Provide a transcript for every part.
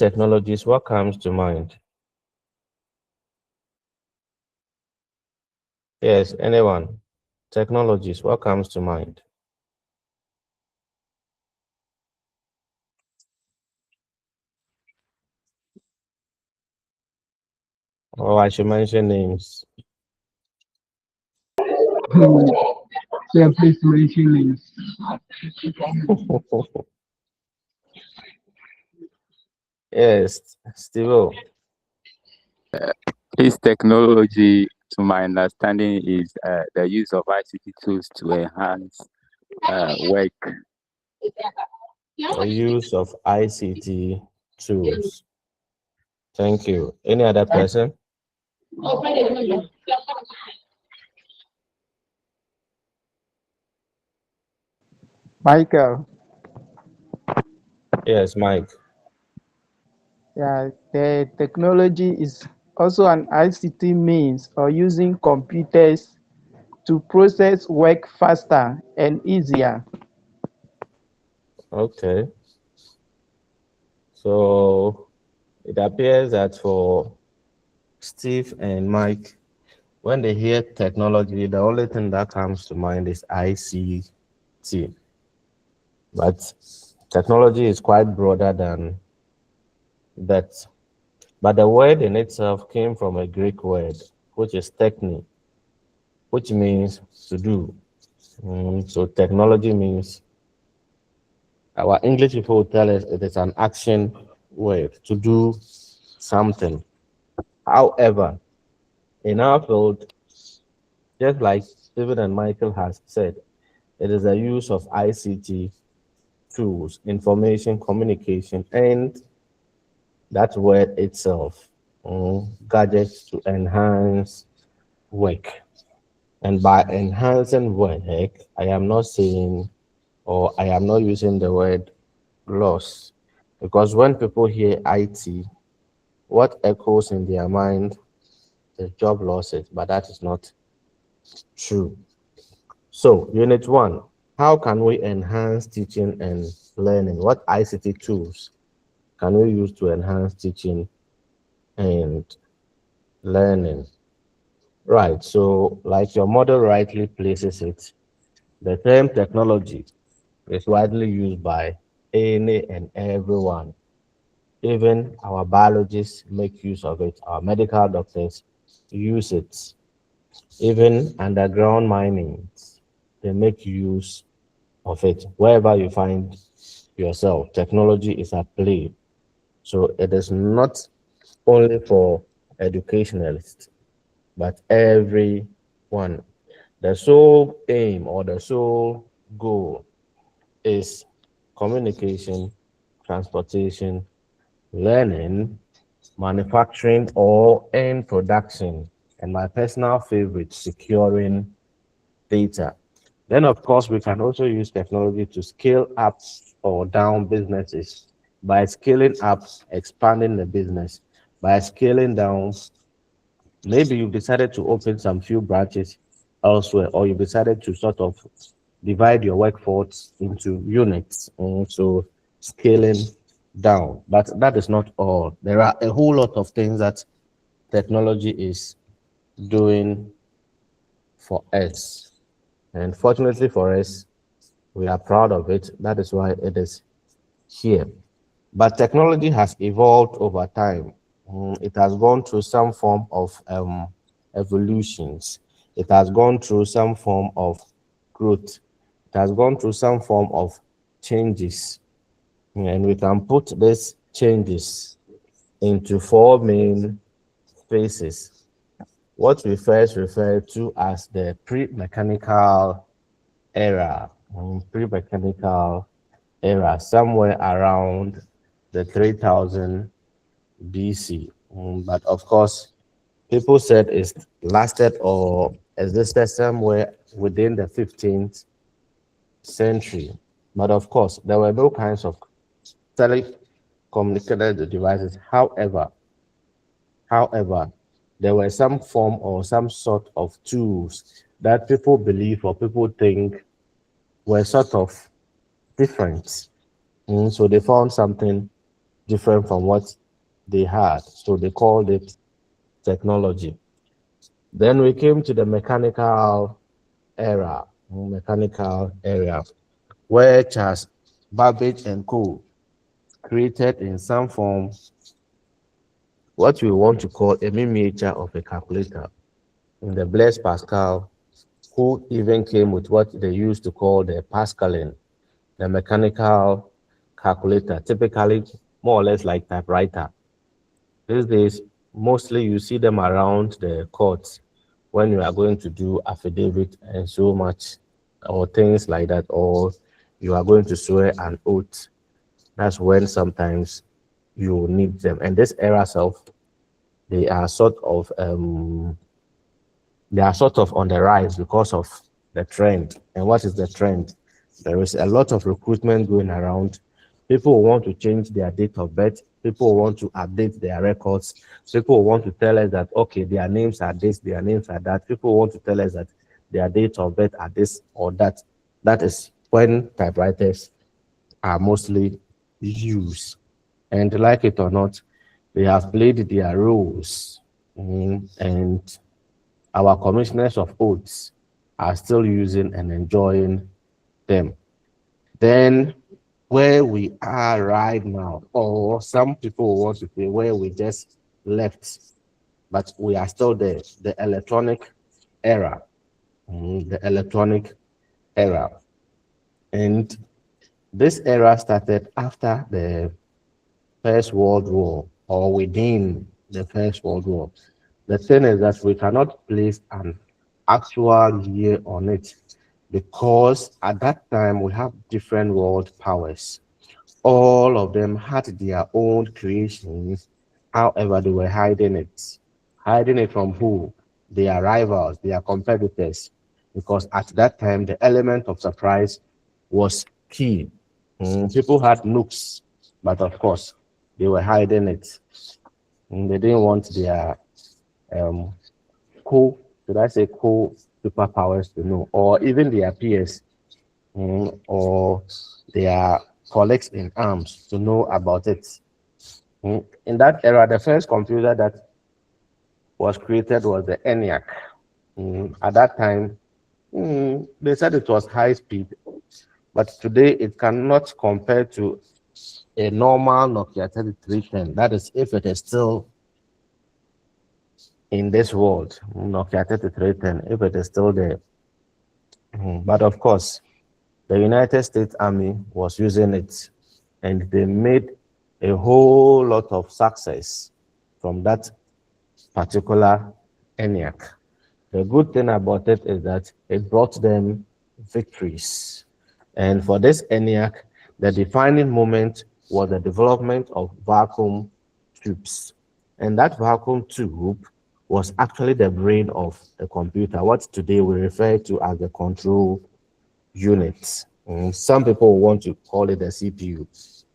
technologies, what comes to mind? Yes, anyone? Technologies, what comes to mind? Oh, I should mention names. So please mention names. Yes, Steve. This technology, to my understanding, is the use of ICT tools to enhance work. The use of ICT tools. Thank you. Any other person? Michael, Yes, Mike. yeah, the technology is also an ICT means or using computers to process work faster and easier. Okay. So it appears that for Steve and Mike, when they hear technology, the only thing that comes to mind is ICT. But technology is quite broader than that. But the word in itself came from a Greek word, which is techne, which means to do. So technology means our English people will tell us it is an action word to do something. However, in our field, just like Stephen and Michael has said, it is the use of ICT tools, information, communication, and that word itself, gadgets to enhance work. And by enhancing work, I am not saying or I am not using the word loss. Because when people hear IT, what echoes in their mind is job losses, but that is not true. So, Unit 1, how can we enhance teaching and learning? What ICT tools can we use to enhance teaching and learning? Right, so like your model rightly places it, the term technology is widely used by any and everyone. Even our biologists make use of it, our medical doctors use it, even underground mining, they make use of it. Wherever you find yourself, technology is at play. So it is not only for educationalists, but everyone. The sole aim or the sole goal is communication, transportation, learning, manufacturing, or in production. And my personal favorite, securing data. Then, of course, we can also use technology to scale up or down businesses. By scaling up, expanding the business. By scaling down, maybe you've decided to open some few branches elsewhere, or you've decided to sort of divide your workforce into units. So scaling down. But that is not all. There are a whole lot of things that technology is doing for us. And fortunately for us, we are proud of it. That is why it is here. But technology has evolved over time. It has gone through some form of evolutions. It has gone through some form of growth. It has gone through some form of changes. And we can put these changes into four main phases. What we first refer to as the pre-mechanical era, pre-mechanical era, somewhere around the 3000 BC. But of course, people said it lasted or existed somewhere within the 15th century. But of course, there were no kinds of telecommunicated devices. However, there were some form or some sort of tools that people believe or people think were sort of different. So they found something different from what they had. So they called it technology. Then we came to the mechanical area, where Charles Babbage and co. created in some form what we want to call a miniature of a calculator. In the Blaise Pascal, who even came with what they used to call the Pascaline, the mechanical calculator, typically more or less like typewriter. These days, mostly you see them around the courts when you are going to do affidavit and so much, or things like that, or you are going to swear an oath. That's when sometimes you need them. And this era self, they are sort of on the rise because of the trend. And what is the trend? There is a lot of recruitment going around. People want to change their date of birth. People want to update their records. People want to tell us that, okay, their names are this, their names are that. People want to tell us that their date of birth are this or that. That is when typewriters are mostly used. And like it or not, they have played their roles. And our commissioners of oaths are still using and enjoying them. Then where we are right now, or some people want to say where we just left, but we are still there, the electronic era. The electronic era. And this era started after the First World War, or within the First World War. The thing is that we cannot place an actual year on it because at that time we have different world powers. All of them had their own creations. However, they were hiding it. Hiding it from who? Their rivals, their competitors. Because at that time, the element of surprise was key. People had nukes, but of course, they were hiding it. They didn't want their um, should I say superpowers to know, or even their peers or their colleagues in arms to know about it. In that era, the first computer that was created was the ENIAC. At that time, they said it was high speed, but today it cannot compare to a normal Nokia 3310. That is, if it is still in this world, Nokia 3310, if it is still there. But of course, the United States Army was using it, and they made a whole lot of success from that particular ENIAC. The good thing about it is that it brought them victories. And for this ENIAC, the defining moment was the development of vacuum tubes. And that vacuum tube was actually the brain of the computer, what today we refer to as the control unit. Some people want to call it the CPU,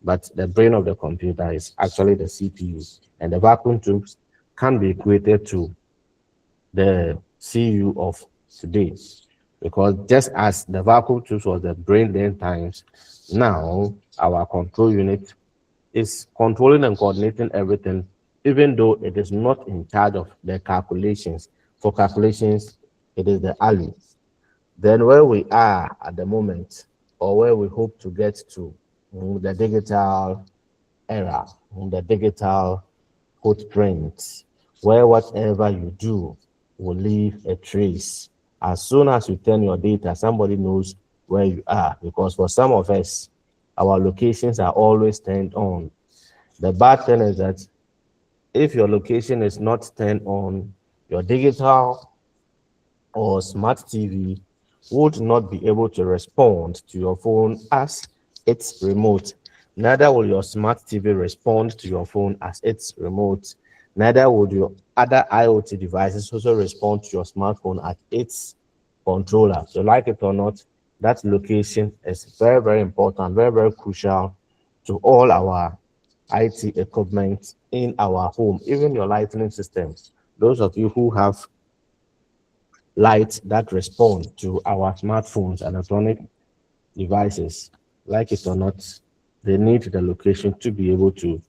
but the brain of the computer is actually the CPU. And the vacuum tubes can be equated to the CU of today. Because just as the vacuum tubes was the brain then times, now our control unit is controlling and coordinating everything, even though it is not in charge of the calculations. For calculations, it is the ALU. Then where we are at the moment, or where we hope to get to, the digital era, the digital footprint, where whatever you do will leave a trace. As soon as you turn your data, somebody knows where you are, because for some of us, our locations are always turned on. The bad thing is that if your location is not turned on, your digital or smart TV would not be able to respond to your phone as its remote. Neither will your smart TV respond to your phone as its remote. Neither would your other IoT devices also respond to your smartphone as its controller. So like it or not, that location is very, very important, very, very crucial to all our IT equipment in our home, even your lighting systems. Those of you who have lights that respond to our smartphones and electronic devices, like it or not, they need the location to be able to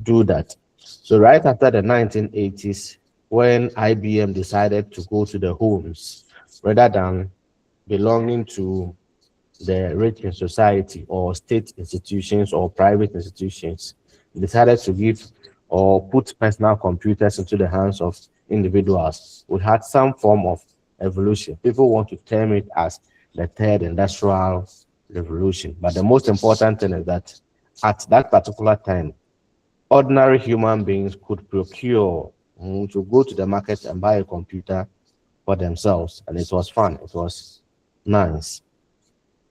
do that. So right after the 1980s, when IBM decided to go to the homes rather than belonging to the rich in society or state institutions or private institutions, decided to give or put personal computers into the hands of individuals. We had some form of evolution. People want to term it as the third industrial revolution. But the most important thing is that at that particular time, ordinary human beings could procure to go to the market and buy a computer for themselves. And it was fun. It was nice.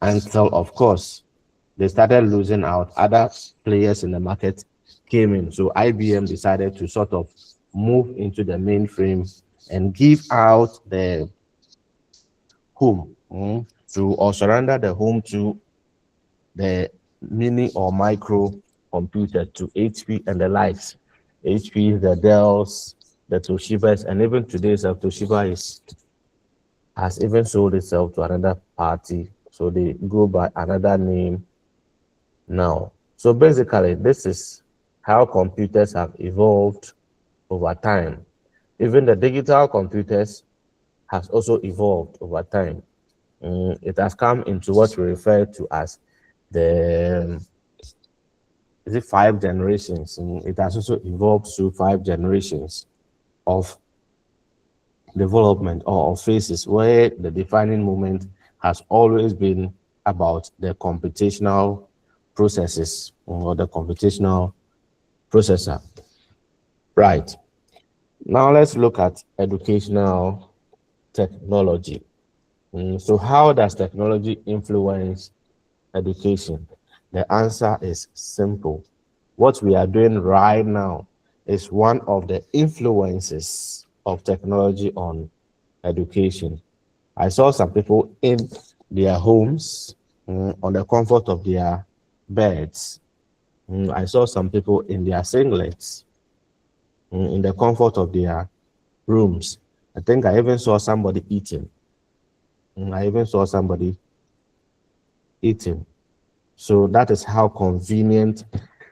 Until, of course, they started losing out. Other players in the market came in. So IBM decided to sort of move into the mainframe and give out the home to or surrender the home to the mini or micro computer to HP and the likes. HP, the Dells, the Toshibas, and even today's Toshiba has even sold itself to another party. So they go by another name now. So basically, this is how computers have evolved over time. Even the digital computers has also evolved over time. It has come into what we refer to as the is it 5 generations. It has also evolved through 5 generations of development or of phases where the defining moment has always been about the computational processes or the computational processor. Right. Now let's look at educational technology. So how does technology influence education? The answer is simple. What we are doing right now is one of the influences of technology on education. I saw some people in their homes, on the comfort of their beds. I saw some people in their singlets, in the comfort of their rooms. I think I even saw somebody eating. I even saw somebody eating. So that is how convenient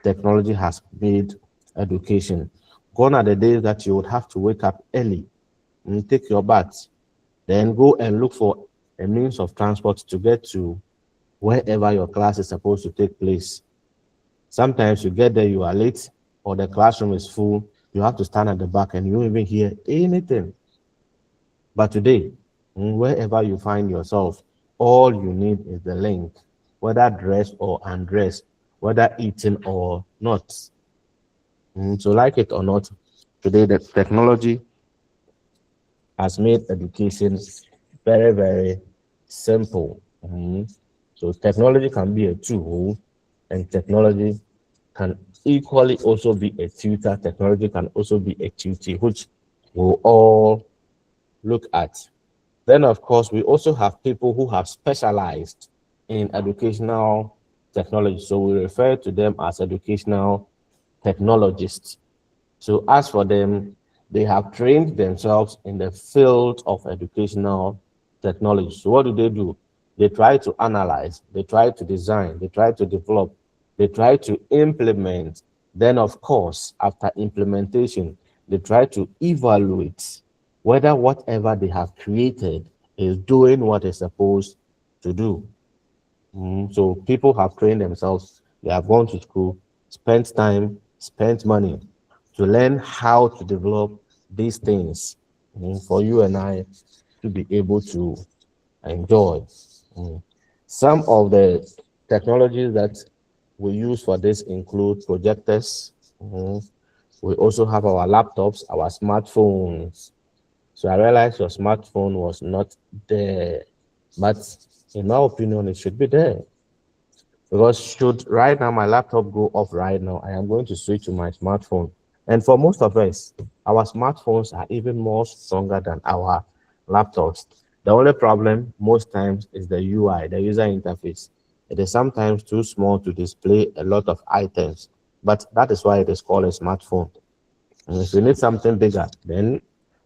technology has made education. Gone are the days that you would have to wake up early and take your bath, then go and look for a means of transport to get to wherever your class is supposed to take place. Sometimes you get there, you are late, or the classroom is full. You have to stand at the back and you don't even hear anything. But today, wherever you find yourself, all you need is the link, whether dressed or undressed, whether eating or not. So like it or not, today the technology has made education very, very simple. So technology can be a tool, and technology can equally also be a tutor. Technology can also be a tutor, which we'll all look at. Then, of course, we also have people who have specialized in educational technology. So we refer to them as educational technologists. So as for them, they have trained themselves in the field of educational technology. So what do? They try to analyze, they try to design, they try to develop, they try to implement. Then, of course, after implementation, they try to evaluate whether whatever they have created is doing what it's supposed to do. So people have trained themselves, they have gone to school, spent time, spent money to learn how to develop these things for you and I to be able to enjoy. Some of the technologies that we use for this include projectors. We also have our laptops, our smartphones. So I realized your smartphone was not there, but in my opinion, it should be there. Because should right now my laptop go off right now, I am going to switch to my smartphone. And for most of us, our smartphones are even more stronger than our laptops. The only problem most times is the UI, the user interface. It is sometimes too small to display a lot of items, but that is why it is called a smartphone. And if you need something bigger, then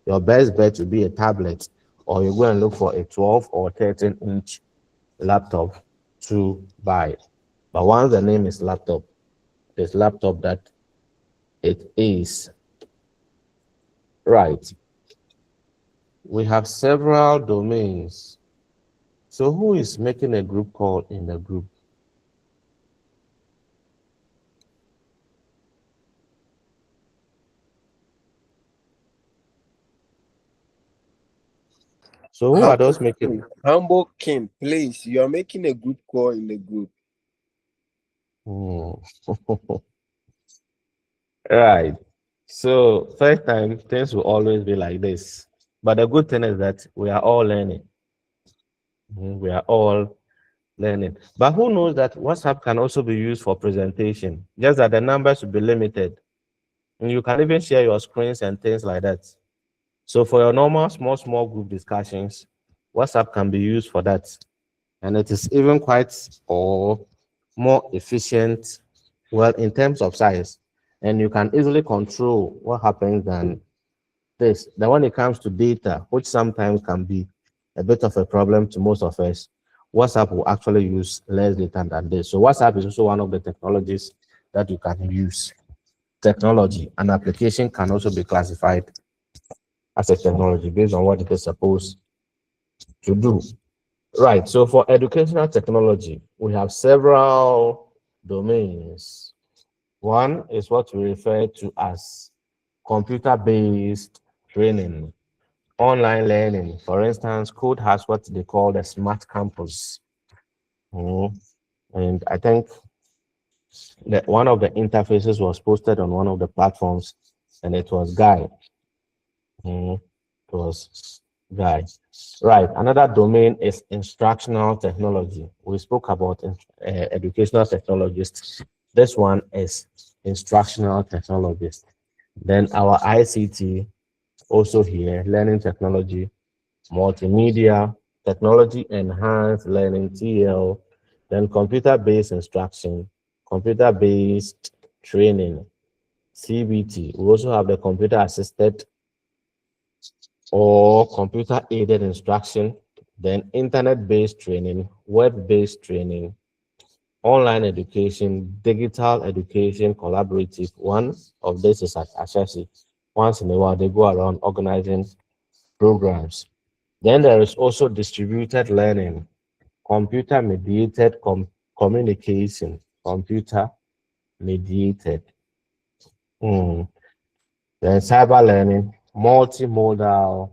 your best bet would be a tablet, or you go and look for a 12 or 13-inch laptop to buy. But once the name is laptop, there's laptop that it is. Right. We have several domains. So who is making a group call in the group? So who are those making? Humble King, please. You are making a group call in the group. Hmm. Right. So first time things will always be like this. But the good thing is that we are all learning. We are all learning. But who knows that WhatsApp can also be used for presentation? Just that the numbers will be limited. And you can even share your screens and things like that. So for your normal small group discussions, WhatsApp can be used for that. And it is even quite or more efficient, well, in terms of size. And you can easily control what happens than this. Then when it comes to data, which sometimes can be a bit of a problem to most of us, WhatsApp will actually use less data than this. So WhatsApp is also one of the technologies that you can use. Technology, an application can also be classified as a technology based on what it is supposed to do. Right. So for educational technology, we have several domains. One is what we refer to as computer-based training, online learning. For instance, Code has what they call the smart campus. Mhm. And I think that one of the interfaces was posted on one of the platforms, and it was Guy. Mhm. It was Guy. Right. Another domain is instructional technology. We spoke about educational technologists. This one is instructional technologist. Then our ICT also here, learning technology, multimedia, technology enhanced learning TL, then computer-based instruction, computer-based training, CBT. We also have the computer assisted or computer aided instruction, then internet-based training, web-based training, online education, digital education, collaborative. One of this is at Ashesi. Once in a while, they go around organizing programs. Then there is also distributed learning, computer mediated communication, computer mediated. Then cyber learning, multimodal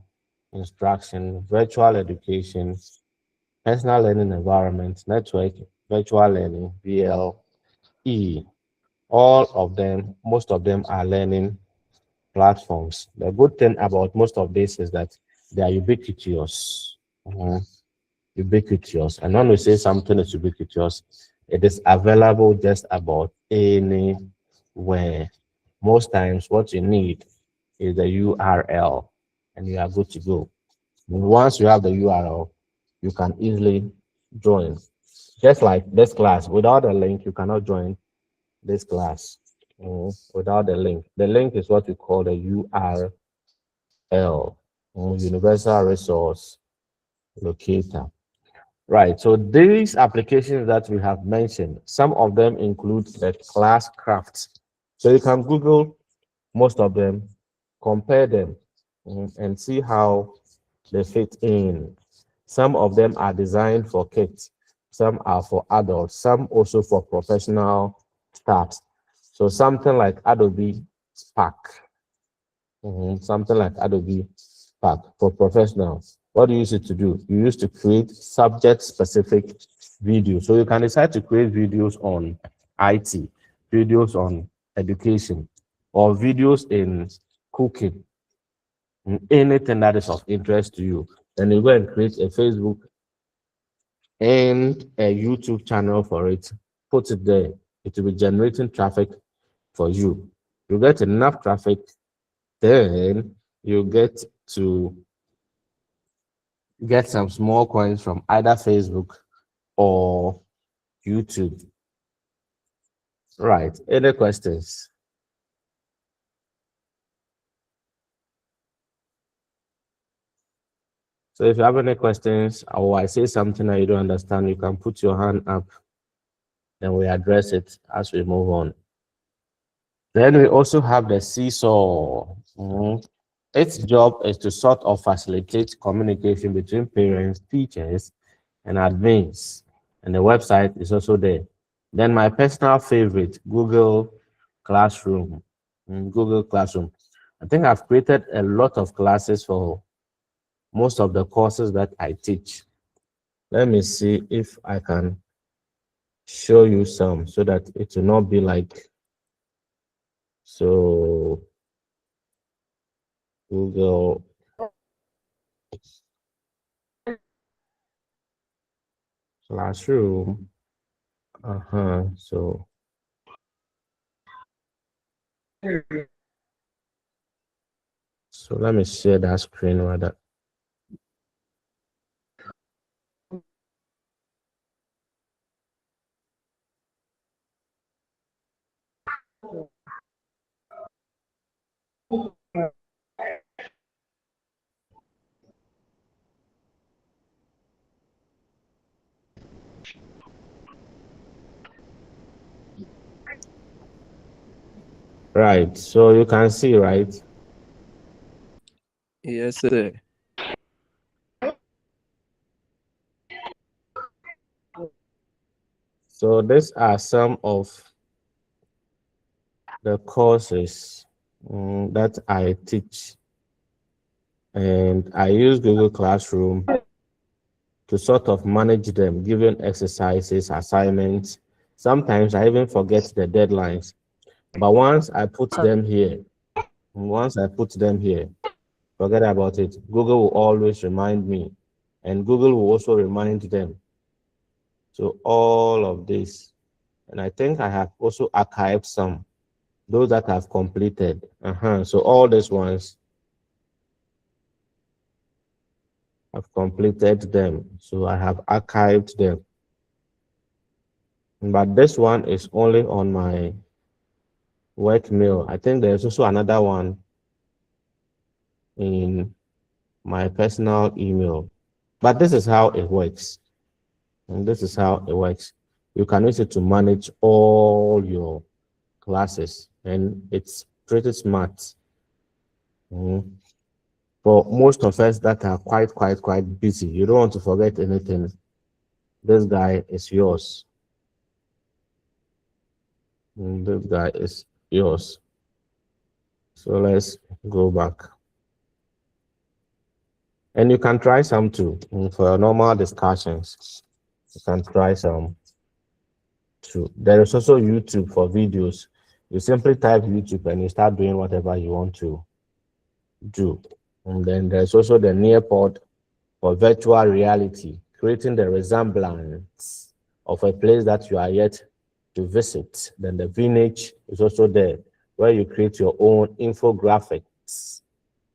instruction, virtual education, personal learning environment, network, virtual learning, VLE. All of them, most of them are learning platforms. The good thing about most of this is that they are ubiquitous. Mhm. Ubiquitous. And when we say something is ubiquitous, it is available just about anywhere. Most times, what you need is the URL, and you are good to go. Once you have the URL, you can easily join. Just like this class, without a link, you cannot join this class. Without the link. The link is what we call the URL, Universal Resource Locator. Right. So these applications that we have mentioned, some of them include the class crafts. So you can Google most of them, compare them, and see how they fit in. Some of them are designed for kids, some are for adults, some also for professional staff. So something like Adobe Spark, something like Adobe Spark for professionals. What do you use it to do? You use to create subject-specific videos. So you can decide to create videos on IT, videos on education, or videos in cooking, anything that is of interest to you. Then you go and create a Facebook and a YouTube channel for it. Put it there. It will be generating traffic for you. You get enough traffic, then you get to get some small coins from either Facebook or YouTube. Right. Any questions? So if you have any questions or I say something that you don't understand, you can put your hand up and we address it as we move on. Then we also have the seesaw. Its job is to sort of facilitate communication between parents, teachers, and admins. And the website is also there. Then my personal favorite, Google Classroom. Google Classroom. I think I've created a lot of classes for most of the courses that I teach. Let me see if I can show you some so that it will not be like so. Google Classroom. So let me share that screen rather. Right. So you can see, right? Yes, sir. So these are some of the courses that I teach, and I use Google Classroom to sort of manage them, giving exercises, assignments. Sometimes I even forget the deadlines. But once I put them here, forget about it. Google will always remind me, and Google will also remind them. So all of this, and I think I have also archived some, those that I've completed. So all these ones, I've completed them. So I have archived them. But this one is only on my work mail. I think there's also another one in my personal email. But this is how it works. And this is how it works. You can use it to manage all your classes, and it's pretty smart. For most of us that are quite busy, you don't want to forget anything. This guy is yours. This guy is yours. So let's go back. And you can try some too. For normal discussions. You can try some too. There is also YouTube for videos. You simply type YouTube and you start doing whatever you want to do. And then there's also the Nearpod for virtual reality, creating the resemblance of a place that you are yet to visit. Then the Vintage is also there, where you create your own infographics.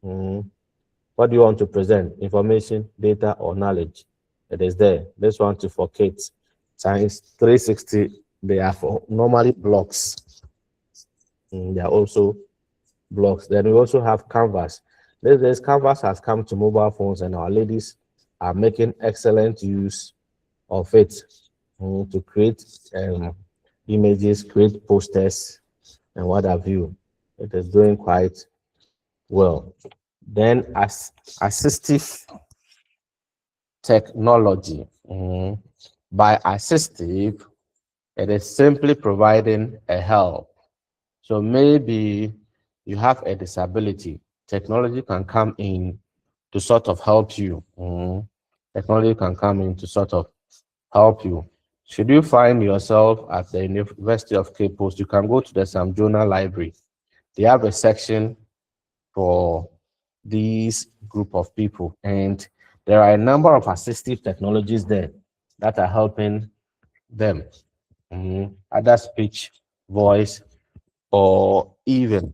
What do you want to present? Information, data, or knowledge? It is there. This one to for kids. Science 360, they are for normally blocks. They are also blocks. Then we also have Canvas. This Canvas has come to mobile phones, and our ladies are making excellent use of it to create images, create posters, and what have you. It is doing quite well. Then as assistive technology. By assistive, it is simply providing a help. So maybe you have a disability. Technology can come in to sort of help you. Technology can come in to sort of help you. Should you find yourself at the University of Cape Coast, you can go to the Sam Jonah Library. They have a section for these group of people, and there are a number of assistive technologies there that are helping them. Either speech, voice, or even.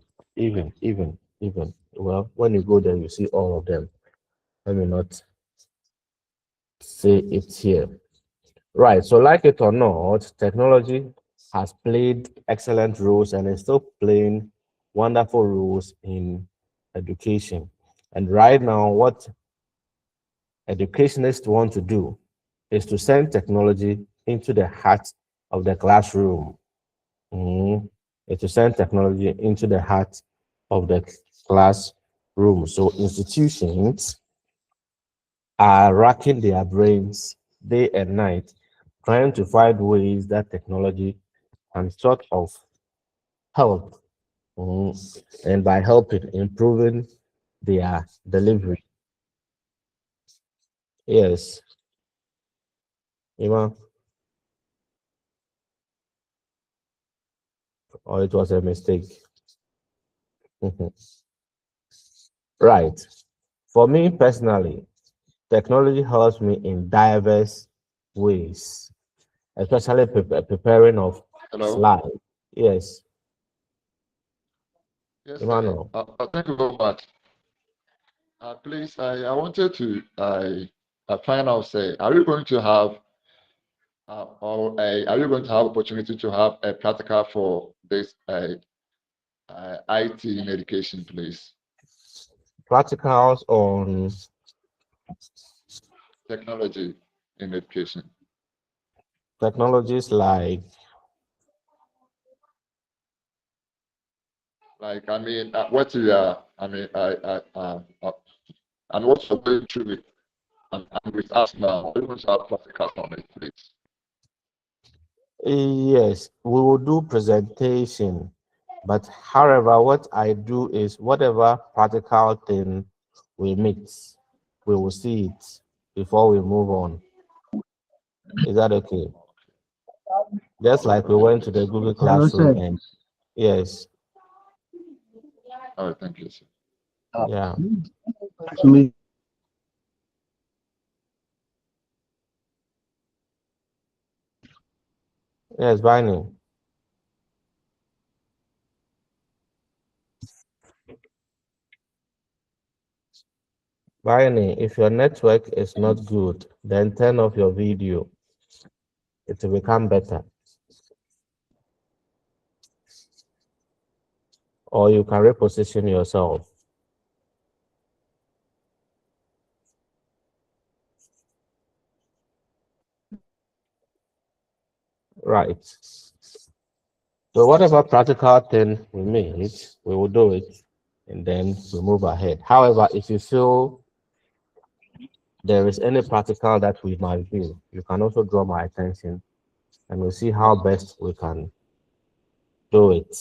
Well, when you go there, you see all of them. Let me not say it here. Right. So, like it or not, technology has played excellent roles and is still playing wonderful roles in education. And right now, what educationists want to do is to send technology into the heart of the classroom. It's to send technology into the heart of the classroom. So institutions are racking their brains day and night trying to find ways that technology can sort of help, and by helping improving their delivery. Yes, Ima, or it was a mistake. Right. For me personally, technology helps me in diverse ways, especially preparing of Hello. slides. Yes, Yes, Emmanuel. thank you very much. Please, I wanted to find out, say, are you going to have are you going to have opportunity to have a practical for this IT in education, please? Practicals on Technology in education. technologies like Like, I mean, what you are, I mean, and what you're going through with, and with us now, are you going to have practical on it, please? yes, we will do presentation, but however, what I do is whatever practical thing we meet, we will see it before we move on. Is that okay? Just like we Okay, went to the please. Google Hello, Classroom sir. and yes, All right, thank you, sir. yeah, Actually, yes, binding. Binding, if your network is not good, then turn off your video. It will become better. Or you can reposition yourself. Right. So whatever practical thing we meet, we will do it and then we move ahead. However, if you feel there is any practical that we might do, you can also draw my attention and we'll see how best we can do it.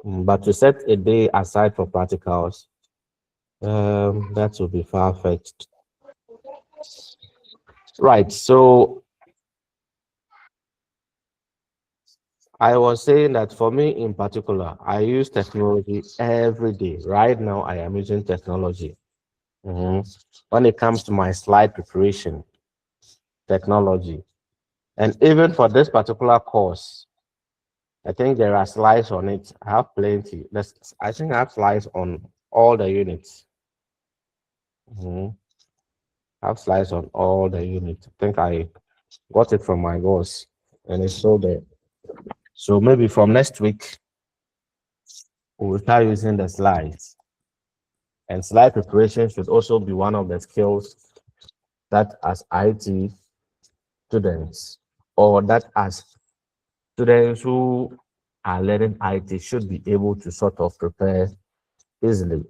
But to set a day aside for practicals, that would be far-fetched. Right. So I was saying that for me in particular, I use technology every day. Right now, I am using technology. When it comes to my slide preparation, technology. And even for this particular course, I think there are slides on it. I have plenty. I think I have slides on all the units. Mhm. I have slides on all the units. I think I got it from my boss and it's still there. So maybe from next week, we'll start using the slides. And slide preparation should also be one of the skills that as IT students or that as students who are learning IT should be able to sort of prepare easily.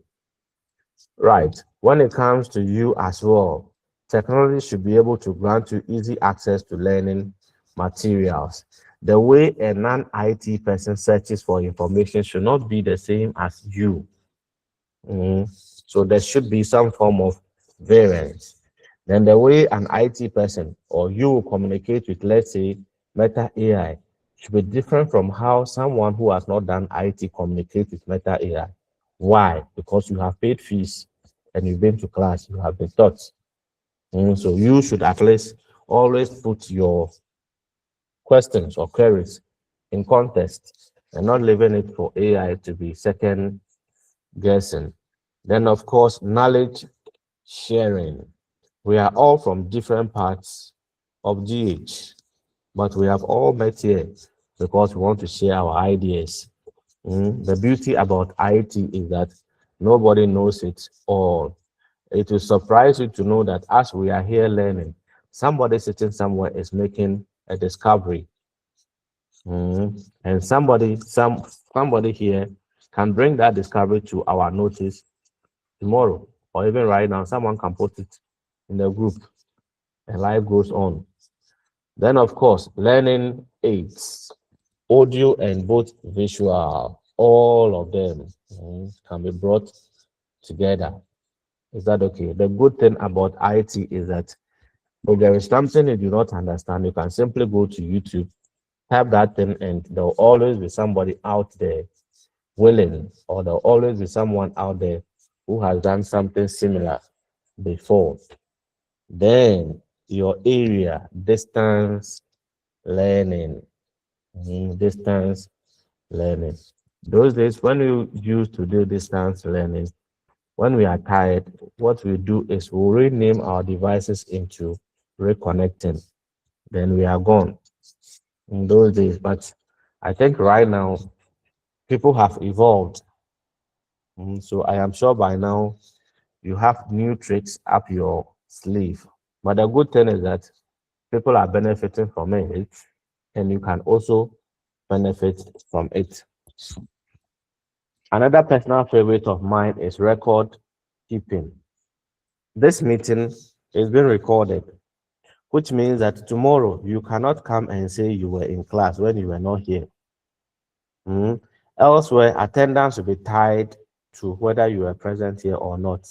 Right. When it comes to you as well, technology should be able to grant you easy access to learning materials. The way a non-IT person searches for information should not be the same as you. So there should be some form of variance. Then the way an IT person or you communicate with, let's say, Meta AI should be different from how someone who has not done IT communicates with Meta AI. Why? Because you have paid fees and you've been to class, you have been taught. So you should at least always put your questions or queries in context and not leaving it for AI to be second guessing. Then, of course, knowledge sharing. We are all from different parts of GH, but we have all met here because we want to share our ideas. The beauty about IT is that nobody knows it all. It will surprise you to know that as we are here learning, somebody sitting somewhere is making a discovery. And somebody here can bring that discovery to our notice tomorrow, or even right now. Someone can post it in the group, and life goes on. Then, of course, learning aids, audio and both visual, all of them can be brought together. Is that okay? The good thing about IT is that if there is something you do not understand, you can simply go to YouTube, type that thing, and there will always be somebody out there willing, or there will always be someone out there who has done something similar before. Then your area, distance learning, distance learning. Those days when we used to do distance learning, when we are tired, what we do is we rename our devices into reconnecting. Then we are gone in those days. But I think right now people have evolved. So I am sure by now you have new tricks up your sleeve. But the good thing is that people are benefiting from it, and you can also benefit from it. Another personal favorite of mine is record keeping. This meeting is being recorded, which means that tomorrow you cannot come and say you were in class when you were not here. Elsewhere, attendance will be tied to whether you were present here or not.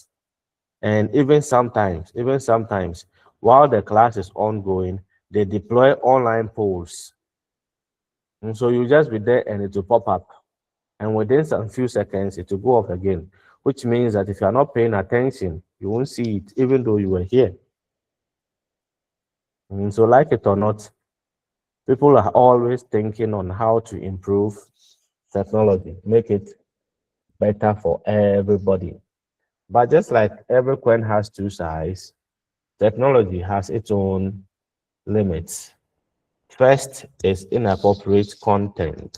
And even sometimes, while the class is ongoing, they deploy online polls. And so you just be there and it will pop up. And within some few seconds, it will go off again, which means that if you are not paying attention, you won't see it, even though you were here. So, like it or not, people are always thinking on how to improve technology, make it better for everybody. But just like every coin has two sides, technology has its own limits. First is inappropriate content.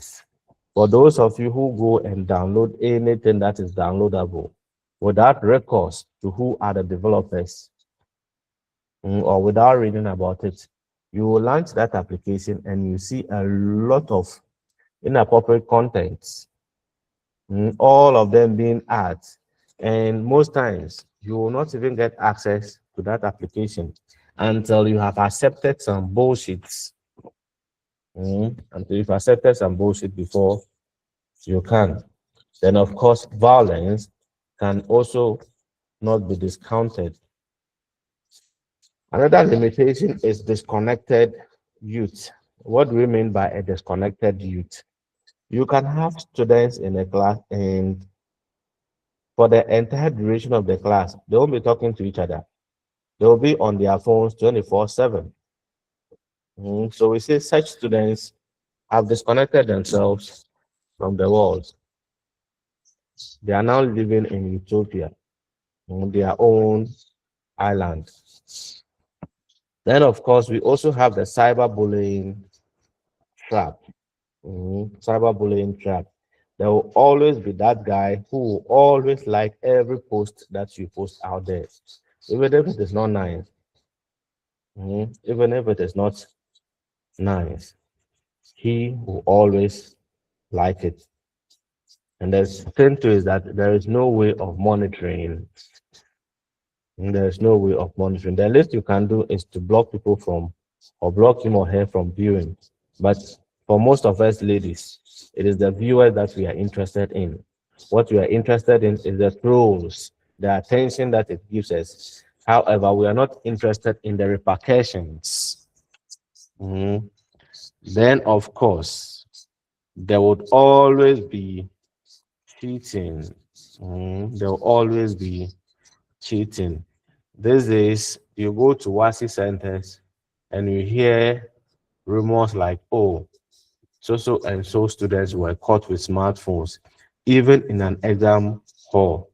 For those of you who go and download anything that is downloadable without records to who are the developers, or without reading about it, you will launch that application and you see a lot of inappropriate contents, all of them being ads. And most times, you will not even get access to that application until you have accepted some bullshit. Until you've accepted some bullshit before you can. Then, of course, violence can also not be discounted. Another limitation is disconnected youth. What do we mean by a disconnected youth? You can have students in a class, and for the entire duration of the class, they won't be talking to each other. They will be on their phones 24/7. So we say such students have disconnected themselves from the world. They are now living in utopia, on their own island. Then, of course, we also have the cyberbullying trap. Cyberbullying trap. There will always be that guy who will always like every post that you post out there, even if it is not nice. Even if it is not nice, he will always like it. And the thing too is that there is no way of monitoring. There's no way of monitoring. The least you can do is to block people from, or block him or her from viewing. But for most of us ladies, it is the viewer that we are interested in. What we are interested in is the trolls, the attention that it gives us. However, we are not interested in the repercussions. Mhm. Then, of course, there would always be cheating. There will always be cheating. These days, you go to WASI centers and you hear rumors like, oh, so and so students were caught with smartphones, even in an exam hall.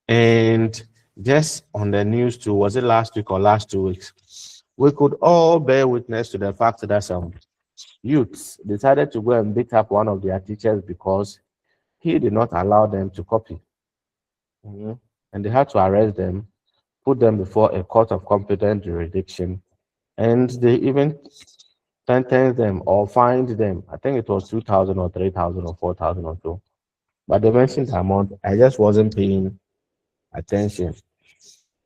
And just on the news too, was it last week or last 2 weeks? We could all bear witness to the fact that some youths decided to go and beat up one of their teachers because he did not allow them to copy. And they had to arrest them, put them before a court of competent jurisdiction, and they even sentence them or find them. I think it was 2,000 or 3,000 or 4,000 or so. But they mentioned the amount. I just wasn't paying attention.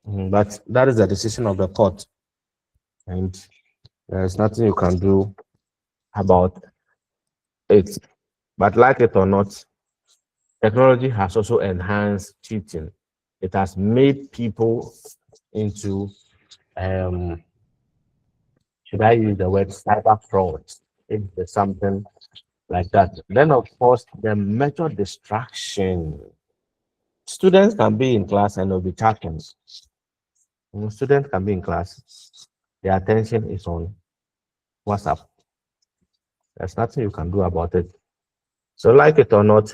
But that is the decision of the court, and there's nothing you can do about it. But like it or not, technology has also enhanced cheating. It has made people into, should I use the word cyber fraud? If there's something like that. Then, of course, the method distraction. Students can be in class and they'll be chatting. Students can be in class, their attention is on WhatsApp. There's nothing you can do about it. So, like it or not,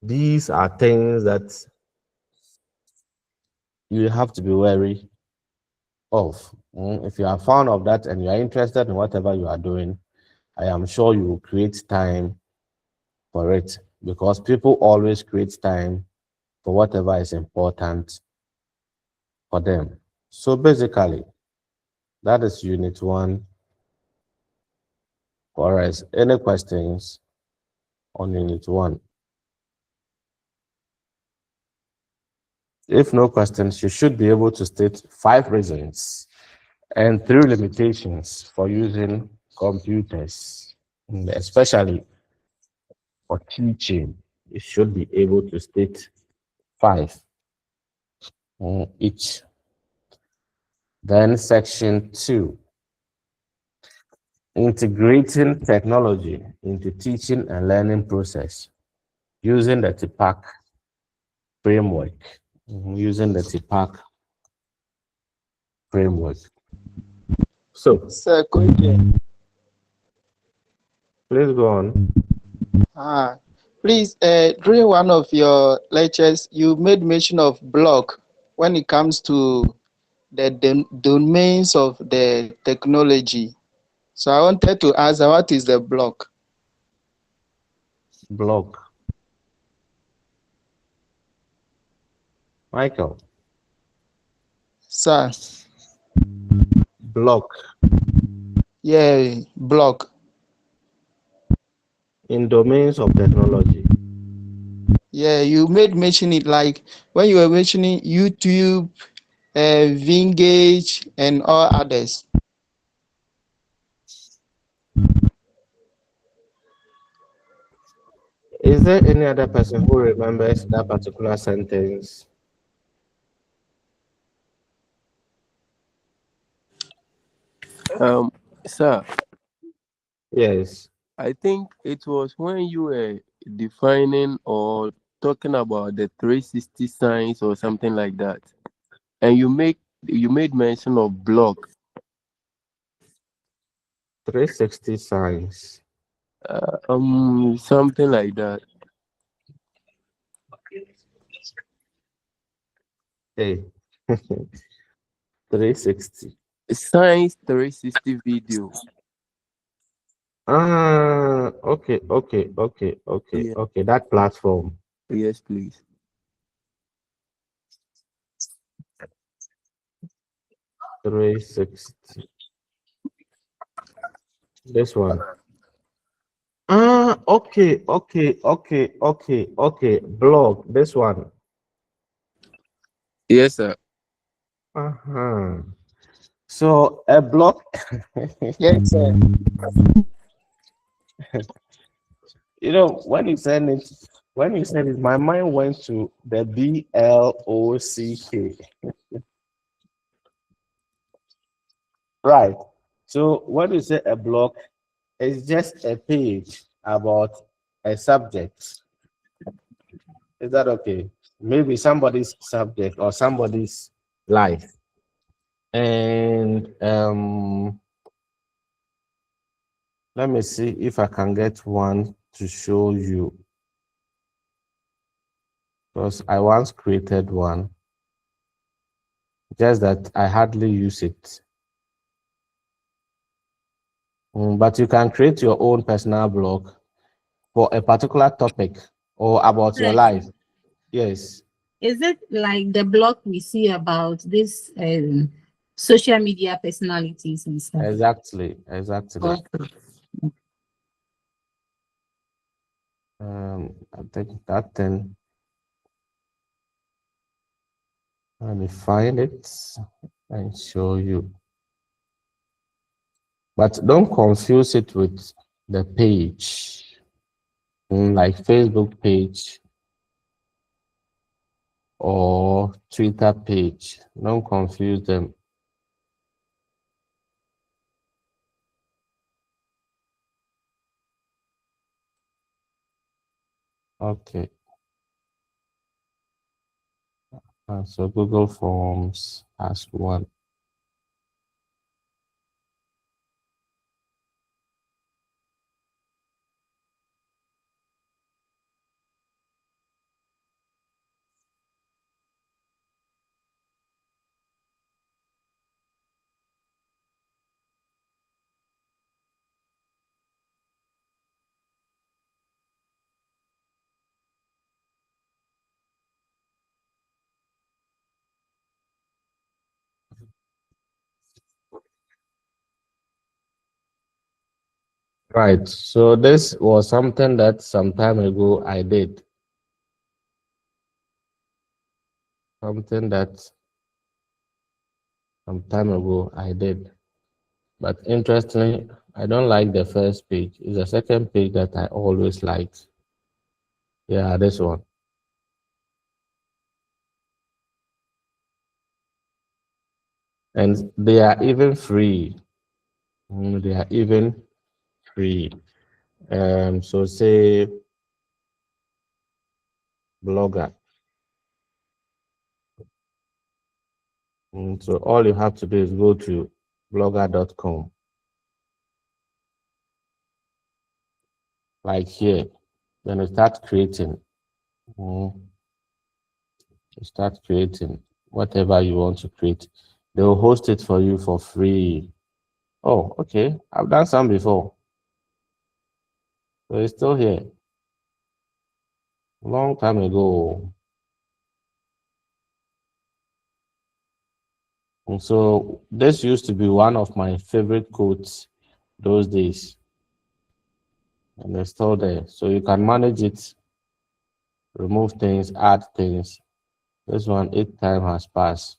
these are things that you have to be wary of. If you are fond of that and you are interested in whatever you are doing, I am sure you will create time for it, because people always create time for whatever is important for them. So basically, that is unit 1 for us. Any questions on unit 1? If no questions, you should be able to state 5 reasons and 3 limitations for using computers, especially for teaching. You should be able to state 5 each. Then section 2, integrating technology into teaching and learning process using the TPAC framework. Using the TPAC framework. So, Sir, question. please go on. Please, during one of your lectures, you made mention of block when it comes to the domains of the technology. So I wanted to ask, what is the block? Block. Michael. Sir. Block. Yeah, block. In domains of technology. Yeah, you made mention it like when you were mentioning YouTube, Vingage, and all others. Is there any other person who remembers that particular sentence? Sir, Yes. I think it was when you were defining or talking about the 360 signs or something like that, and you made mention of block. 360 signs. Something like that. Hey. 360. Science 360 video. Okay. Yeah. Okay. That platform. Yes, please. 360. This one. Okay. Blog. This one. Yes, sir. So a blog. Yes, sir. You know, when you said it, my mind went to the BLOCK. Right. So when you say a blog, it's just a page about a subject. Is that okay? Maybe somebody's subject or somebody's life. And let me see if I can get one to show you. Because I once created one, just that I hardly use it. But you can create your own personal blog for a particular topic or about your life. Yes. Is it like the blog we see about this social media personalities and stuff. Exactly. Okay. I think that thing. Let me find it and show you. But don't confuse it with the page, like Facebook page or Twitter page. Don't confuse them. Okay. So Google Forms has one. Right. So this was something that some time ago I did. Something that some time ago I did. But interestingly, I don't like the first page. It's the second page that I always liked. Yeah, this one. And they are even free. They are even free. So say blogger. So all you have to do is go to blogger.com. Like here. Then you start creating. Mm, you start creating whatever you want to create. They will host it for you for free. Oh, okay. I've done some before. So it's still here. Long time ago. And so this used to be one of my favorite quotes those days. And it's still there. So you can manage it, remove things, add things. This one, 8 time has passed.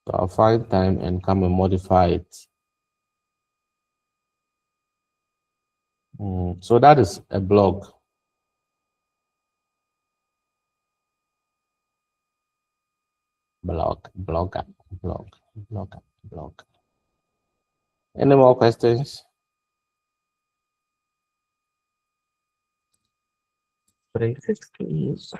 So I'll find time and come and modify it. So that is a blog. Blogger. Any more questions? Please.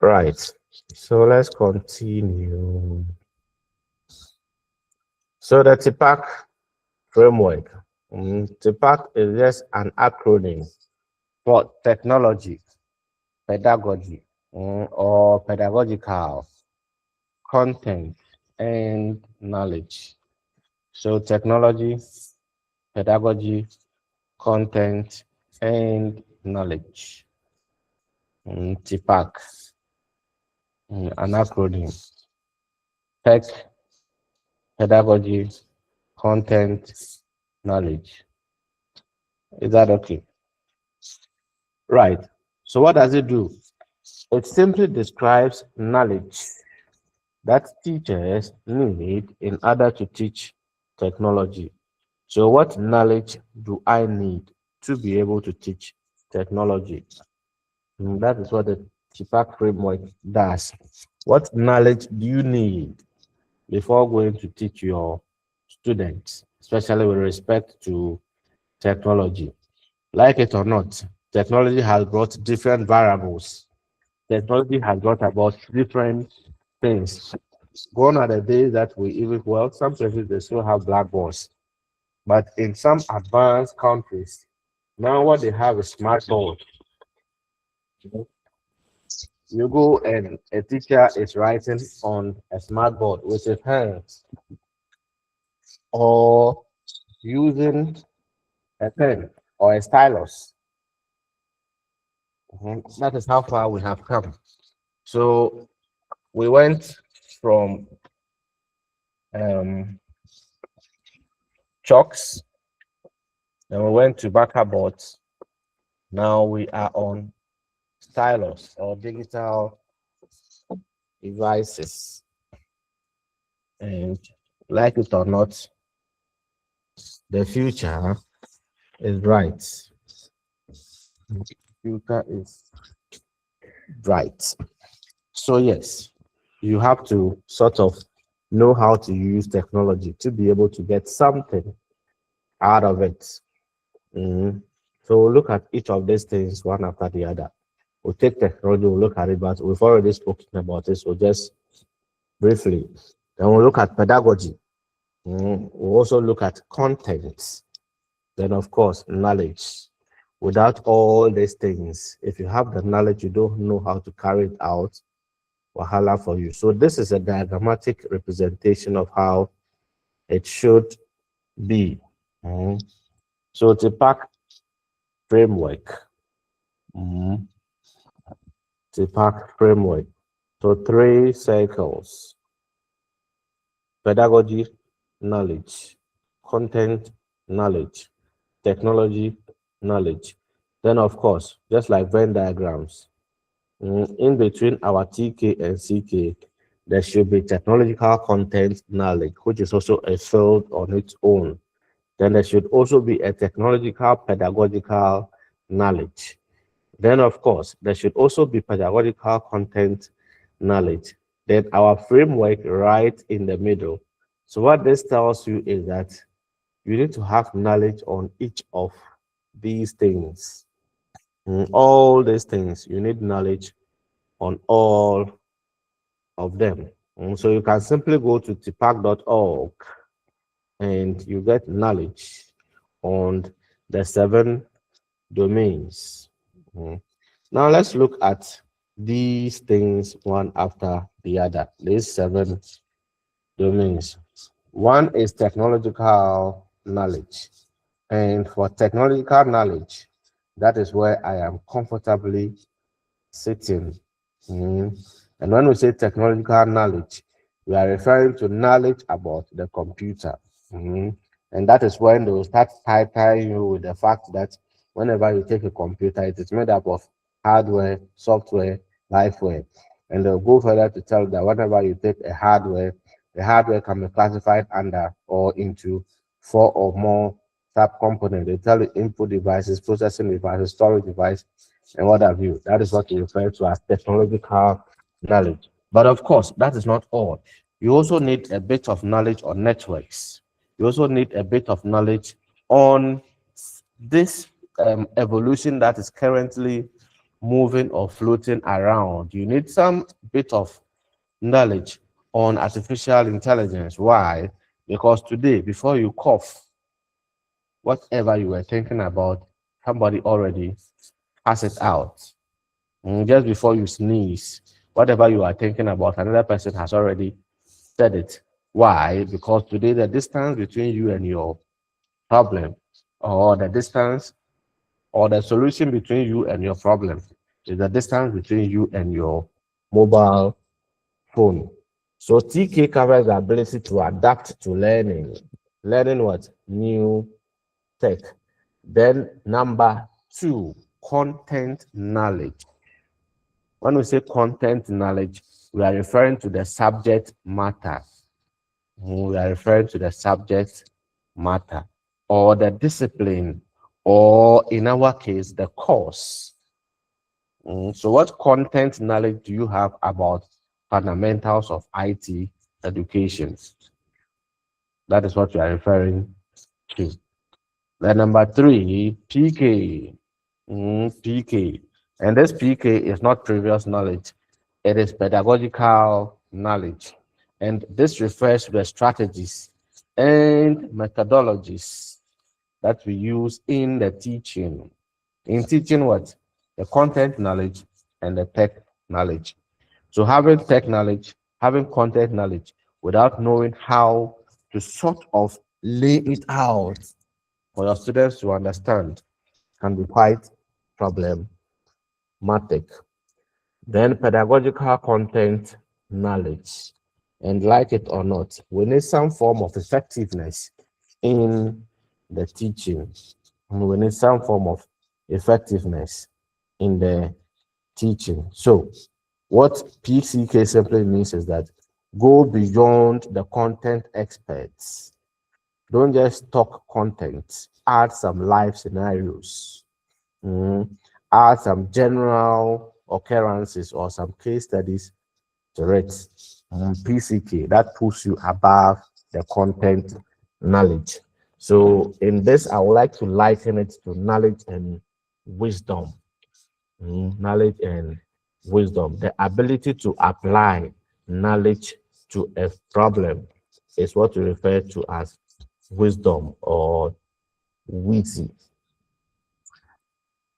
Right. So let's continue. So the TPAC framework. TPAC is just an acronym for technology, pedagogy, or pedagogical content and knowledge. So technology, pedagogy, content, and knowledge. TPAC, an acronym. Tech, pedagogy, content, knowledge. Is that okay? Right. So what does it do? It simply describes knowledge that teachers need in order to teach technology. So what knowledge do I need to be able to teach technology? That is what the TPAC framework does. What knowledge do you need before going to teach your students, especially with respect to technology? Like it or not, technology has brought different variables. Technology has brought about different things. Gone are the days that we even, well, some places they still have blackboards, but in some advanced countries, now what they have is smartphone. You go and a teacher is writing on a smartboard with his hands or using a pen or a stylus. That is how far we have come. So we went from chalks, then we went to marker boards. Now we are on stylus or digital devices. And like it or not, the future is bright. Future is bright. So yes, you have to sort of know how to use technology to be able to get something out of it. Mhm. So we'll look at each of these things one after the other. We'll take technology, we'll look at it, but we've already spoken about it, so just briefly. Then we'll look at pedagogy. We'll also look at content. Then, of course, knowledge. Without all these things, if you have the knowledge, you don't know how to carry it out, wahala for you. So this is a diagrammatic representation of how it should be. So it's a pack framework. Mm, it's a pack framework. So three circles: pedagogy, knowledge; content, knowledge; technology, knowledge. Then, of course, just like Venn diagrams, in between our TK and CK, there should be technological content knowledge, which is also a field on its own. Then there should also be a technological pedagogical knowledge. Then, of course, there should also be pedagogical content knowledge. Then our framework right in the middle. So what this tells you is that you need to have knowledge on each of these things. All these things, you need knowledge on all of them. So you can simply go to tpac.org and you get knowledge on the 7 domains. Now let's look at these things one after the other. These 7 domains. One is technological knowledge. And for technological knowledge, that is where I am comfortably sitting. And when we say technological knowledge, we are referring to knowledge about the computer. And that is when they will start titling you with the fact that whenever you take a computer, it is made up of hardware, software, lifeware. And they'll go further to tell that whenever you take a hardware, the hardware can be classified under or into 4 or more subcomponents. They tell you input devices, processing devices, storage device, and what have you. That is what we refer to as technological knowledge. But of course, that is not all. You also need a bit of knowledge on networks. You also need a bit of knowledge on this evolution that is currently moving or floating around. You need some bit of knowledge on artificial intelligence. Why? Because today, before you cough, whatever you were thinking about, somebody already has it out. Just before you sneeze, whatever you are thinking about, another person has already said it. Why? Because today the distance between you and your problem, or the distance or the solution between you and your problem, is the distance between you and your mobile phone. So TK covers the ability to adapt to learning. Learning what? New tech. Then number 2, content knowledge. When we say content knowledge, we are referring to the subject matter. We are referring to the subject matter or the discipline, or in our case, the course. So what content knowledge do you have about fundamentals of IT education? That is what we are referring to. Then number 3, PK. PK. And this PK is not previous knowledge. It is pedagogical knowledge. And this refers to the strategies and methodologies that we use in the teaching. In teaching what? The content knowledge and the tech knowledge. So having tech knowledge, having content knowledge without knowing how to sort of lay it out for your students to understand can be quite problematic. matic. Then pedagogical content knowledge. And like it or not, we need some form of effectiveness in the teaching. And we need some form of effectiveness in the teaching. So what PCK simply means is that go beyond the content experts. Don't just talk content, add some live scenarios. Add some general occurrences or some case studies to it. PCK, that puts you above the content knowledge. So in this, I would like to liken it to knowledge and wisdom. Knowledge and wisdom. The ability to apply knowledge to a problem is what we refer to as wisdom or witty.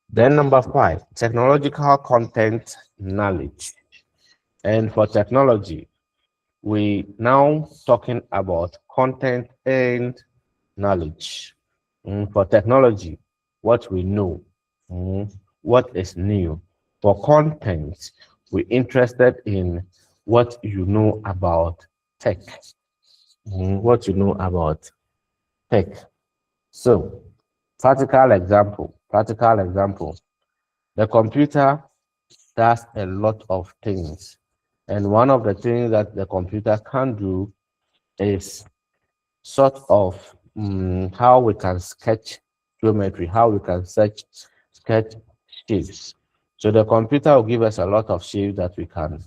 Then number 5, technological content knowledge. And for technology, we now talking about content and knowledge. For technology, what we know, what is new. For content, we're interested in what you know about tech. What you know about tech. So, practical example. The computer does a lot of things. And one of the things that the computer can do is sort of how we can sketch geometry, how we can sketch shapes. So the computer will give us a lot of shapes that we can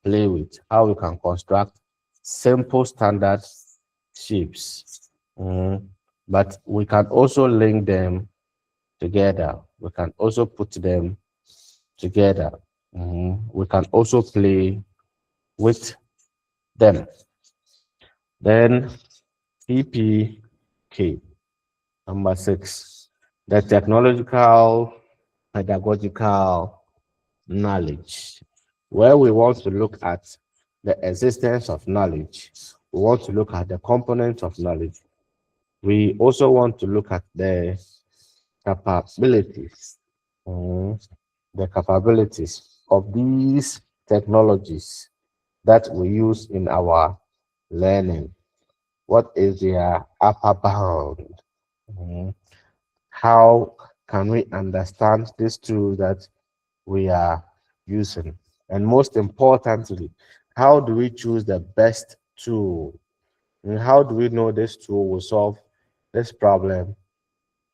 play with, how we can construct simple standard shapes. But we can also link them together. We can also put them together. We can also play with them. Then TPK, number 6, the technological pedagogical knowledge, where we want to look at the existence of knowledge. We want to look at the components of knowledge. We also want to look at the capabilities, of these technologies that we use in our learning. What is their upper bound? How can we understand these tools that we are using? And most importantly, how do we choose the best tool? And how do we know this tool will solve this problem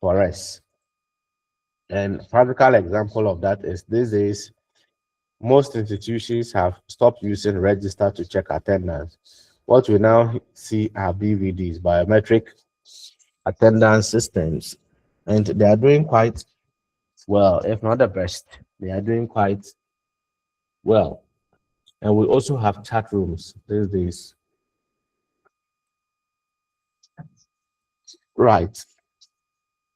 for us? And practical example of that is these days, most institutions have stopped using register to check attendance. What we now see are BVDs, biometric attendance systems, and they are doing quite well, if not the best. They are doing quite well. And we also have chat rooms these days. Right.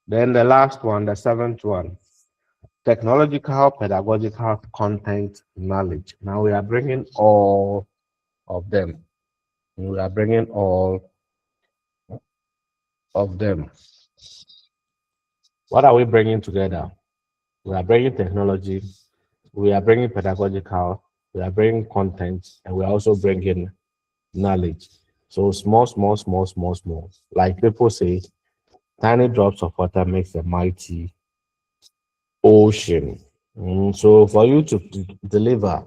Then the last one, the 7th one, technological pedagogical content knowledge. Now we are bringing all of them. We are bringing all of them. What are we bringing together? We are bringing technology, we are bringing pedagogical, we are bringing content, and we are also bringing knowledge. So small. Like people say, tiny drops of water makes a mighty ocean. So for you to deliver,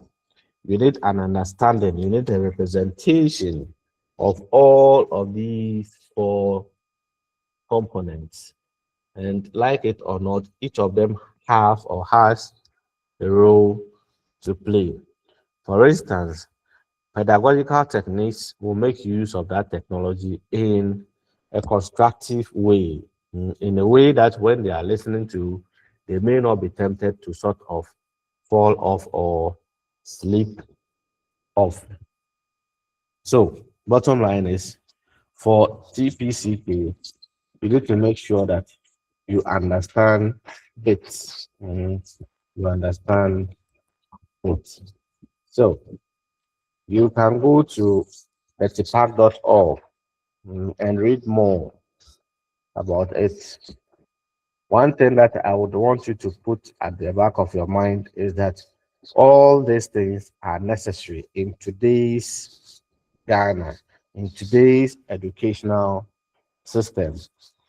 you need an understanding, you need a representation of all of these 4 components. And like it or not, each of them have or has a role to play. For instance, pedagogical techniques will make use of that technology in a constructive way, in a way that when they are listening to, they may not be tempted to sort of fall off or sleep off. So, bottom line is for TPCK, you need to make sure that you understand it. You understand it. So, you can go to etipac.org and read more about it. one thing that I would want you to put at the back of your mind is that all these things are necessary in today's Ghana, in today's educational system.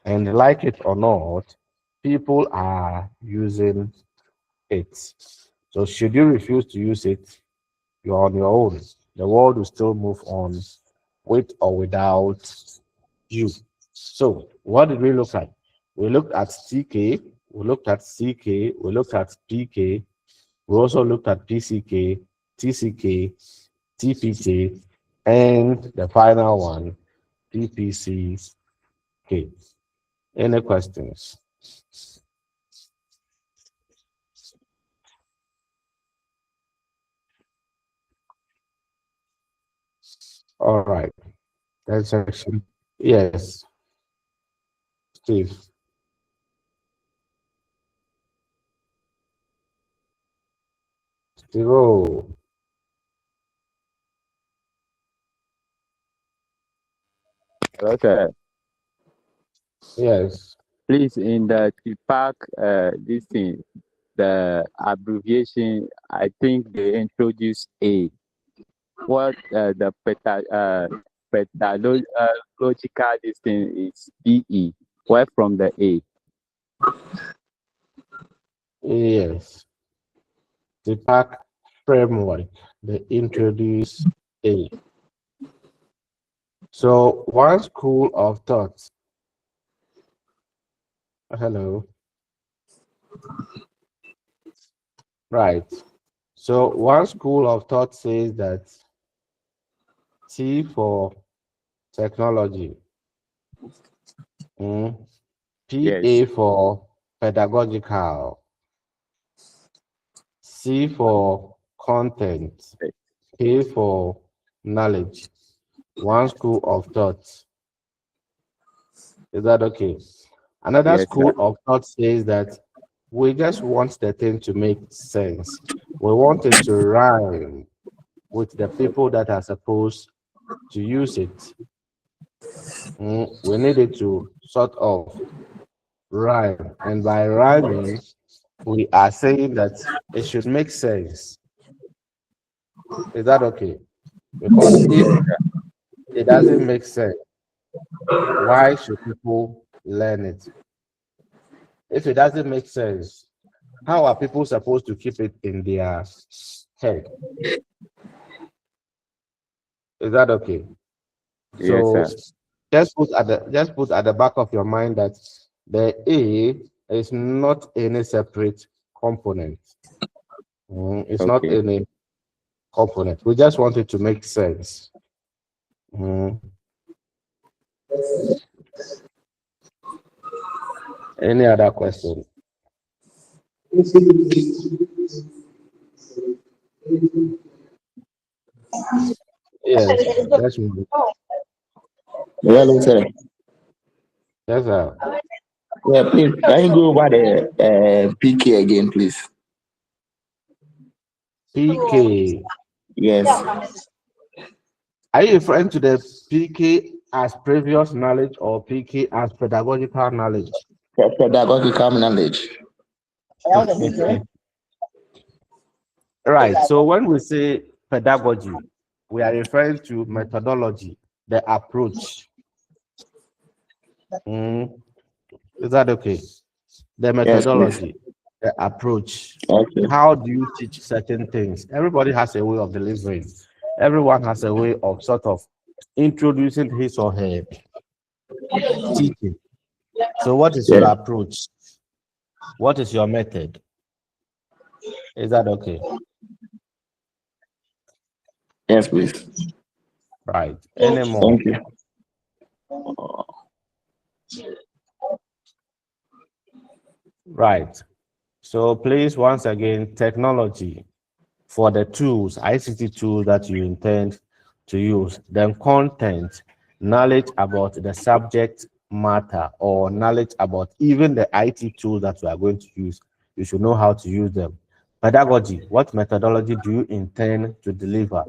And like it or not, people are using it. So should you refuse to use it, you're on your own. The world will still move on with or without you. So what did we look at? We looked at CK, we looked at CK, we looked at PK, we also looked at PCK, TCK, TPK, and the final one, PPCK. Any questions? All right. That section. Yes, Steve. Steve. Oh, Okay. yes. Please, in the TPAC, this thing, the abbreviation, I think they introduced A. What the pedagogical this thing is PE. Where from the A? Yes. The pack framework, they introduce A. So one school of thought. Hello. Right. So one school of thought says that T for technology, Yes. PA for pedagogical, C for content, K for knowledge. One school of thought. Is that okay? Another Yes, school sir. of thought says that we just want the thing to make sense. We want it to rhyme with the people that are supposed to use it. We need it to sort of rhyme. And by rhyming, we are saying that it should make sense. Is that okay? Because if it doesn't make sense, why should people learn it? If it doesn't make sense, how are people supposed to keep it in their head? Is that okay? Yes, So sir. just put at the back of your mind that the A is not any separate component. It's not Okay. any component. We just want it to make sense. Any other question? Yes, that's me. Hello, sir. Yes, sir. Yeah, please, can you go over the PK again, please? PK. Yes, Are you referring to the PK as previous knowledge or PK as pedagogical knowledge? pedagogical knowledge. Right. So when we say pedagogy, we are referring to methodology, the approach. Is that okay? The Yes, please. methodology, the approach. Okay. How do you teach certain things? Everybody has a way of delivering. Everyone has a way of sort of introducing his or her teaching. So what is your Yeah. approach? What is your method? Is that okay? Yes, please. Right. Any more? Thank you. Right. So please, once again, technology for the tools, ICT tools that you intend to use, then content, knowledge about the subject matter or knowledge about even the IT tools that you are going to use. You should know how to use them. Pedagogy, what methodology do you intend to deliver?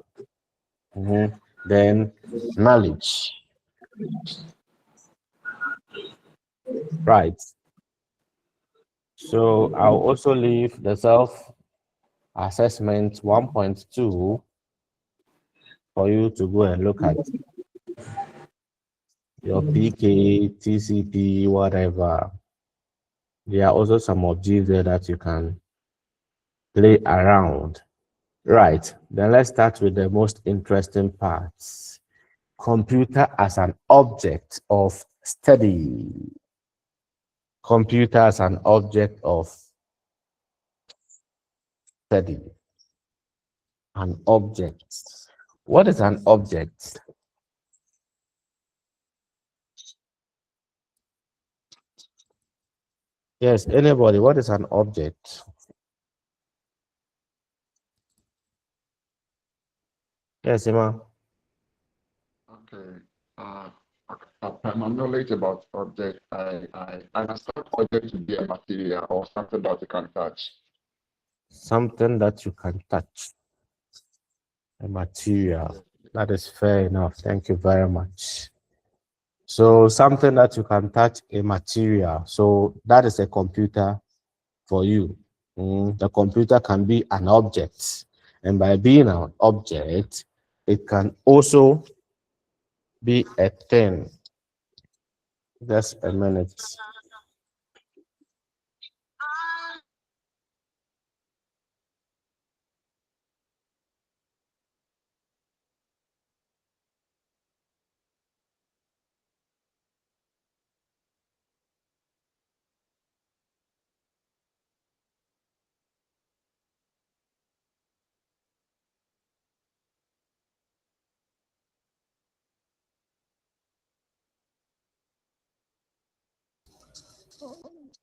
Then knowledge, right? So I'll also leave the self-assessment 1.2 for you to go and look at your PK, TCP, whatever. There are also some objects there that you can play around. Right, then let's start with the most interesting parts. Computer as an object of study. Computer as an object of study. An object. What is an object? Yes, anybody, what is an object? Yes, Emma. Okay. From my knowledge about object, I understand object to be a material or something that you can touch. Something that you can touch. A material. That is fair enough. Thank you very much. So something that you can touch, a material. So that is a computer for you. The computer can be an object. And by being an object, it can also be a thing. Just a minute.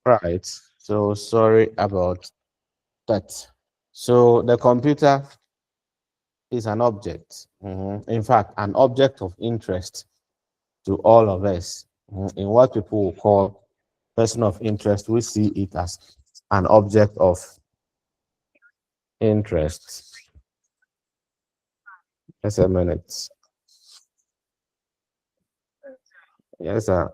Right. So sorry about that. So the computer is an object. In fact, an object of interest to all of us. In what people will call person of interest, we see it as an object of interest. Just a minute. Yes, sir.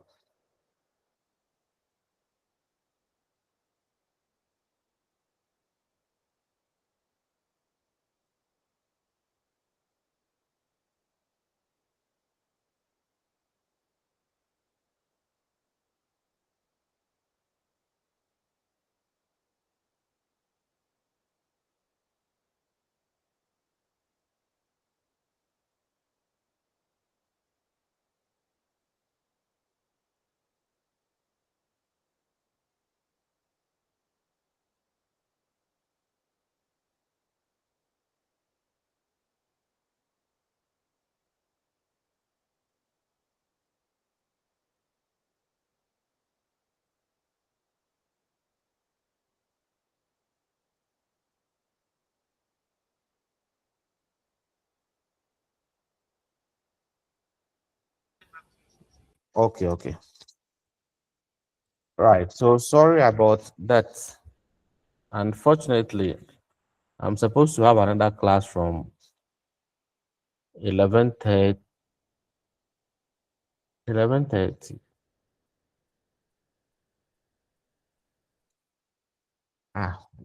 Okay, okay. Right. So sorry about that. Unfortunately, I'm supposed to have another class from 11:30. 11:30.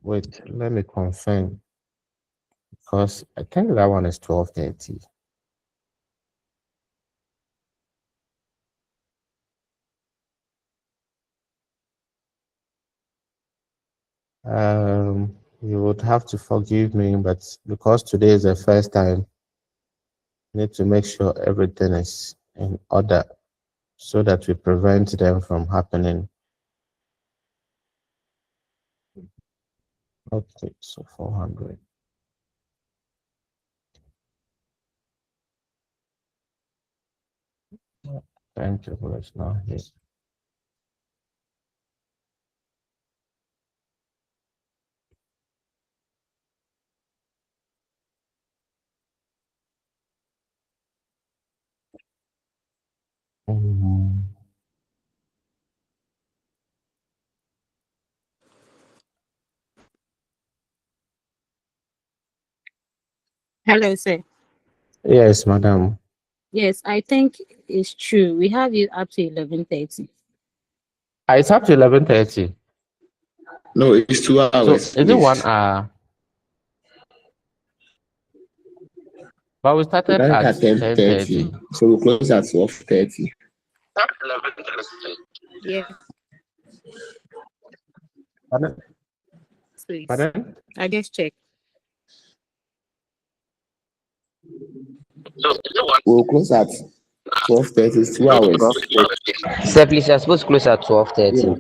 Wait, let me confirm because I think that one is 12:30. You would have to forgive me, but because today is the first time, I need to make sure everything is in order so that we prevent them from happening. Okay, so 400. Thank you, but it's not here. Mhm. Hello, sir. Yes, madam. Yes, I think it's true. We have it up to 11:30. It's up to 11:30. No, it's 2 So hours. is it 1 hour? But we We started started at at 10:30, 10:30. so we close at 12:30. Yeah, Pardon? please. Pardon? I just checked. We'll close at 12:30. It's 2 hours. Sir, please, you're supposed to close at 12:30. Yeah.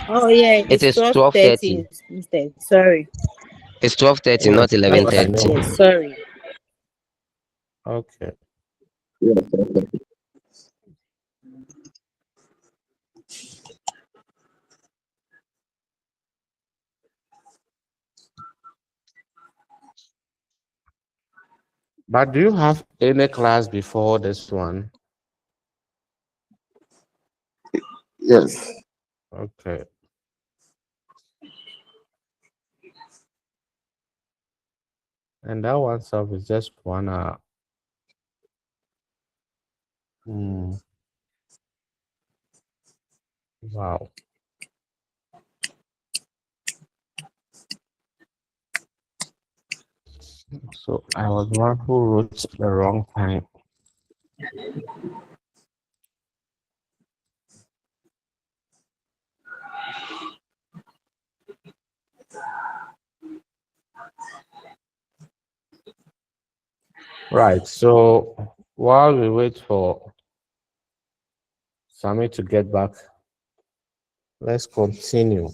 Oh yeah, It it's is 12:30 12:30. instead. Sorry. It's 12:30, not Yes, that's what I 11:30. mean. Yes, sorry. Okay. Yeah, 12:30. But do you have any class before this one? Yes. Okay. And that one self is just 1 hour. Wow. So I was one who wrote the wrong time. Right. So while we wait for Sammy to get back, let's continue.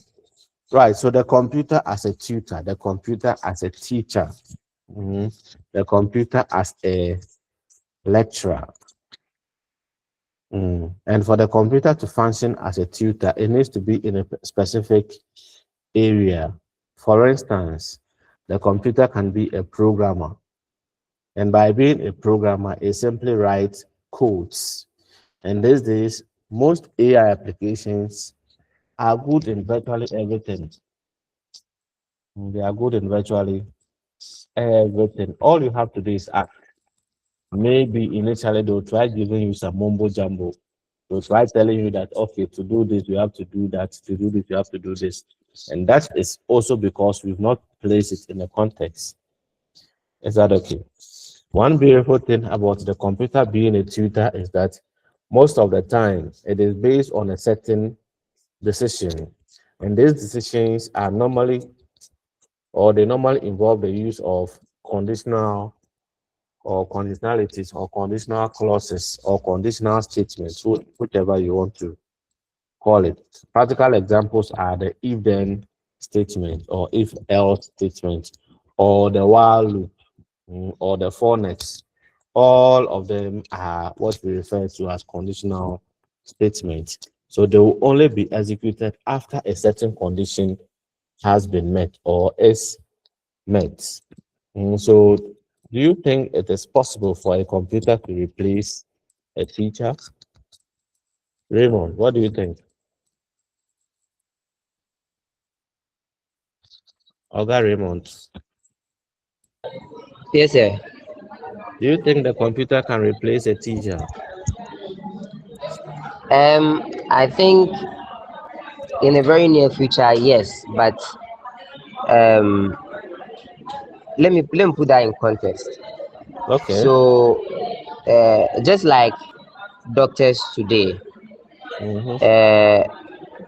Right. So the computer as a tutor, the computer as a teacher, the computer as a lecturer. And for the computer to function as a tutor, it needs to be in a specific area. For instance, the computer can be a programmer. And by being a programmer, it simply writes codes. And these days, most AI applications are good in virtually everything. They are good in virtually everything. All you have to do is ask. Maybe initially they'll try giving you some mumbo jumbo. They'll try telling you that, okay, to do this, you have to do that. To do this, you have to do this. And that is also because we've not placed it in a context. Is that okay? One beautiful thing about the computer being a tutor is that most of the time it is based on a certain decision. And these decisions are normally, or they normally involve the use of conditional or conditionalities or conditional clauses or conditional statements, whichever you want to call it. Practical examples are the if then statement or if else statement or the while loop or the for next. All of them are what we refer to as conditional statements. So they will only be executed after a certain condition has been met or is met. So do you think it is possible for a computer to replace a teacher? Raymond, what do you think? Oga Raymond, Yes, sir. do you think the computer can replace a teacher? I think in a very near future, yes, but um, let me put that in context. Okay. So, just like doctors today, Mm-hmm. uh,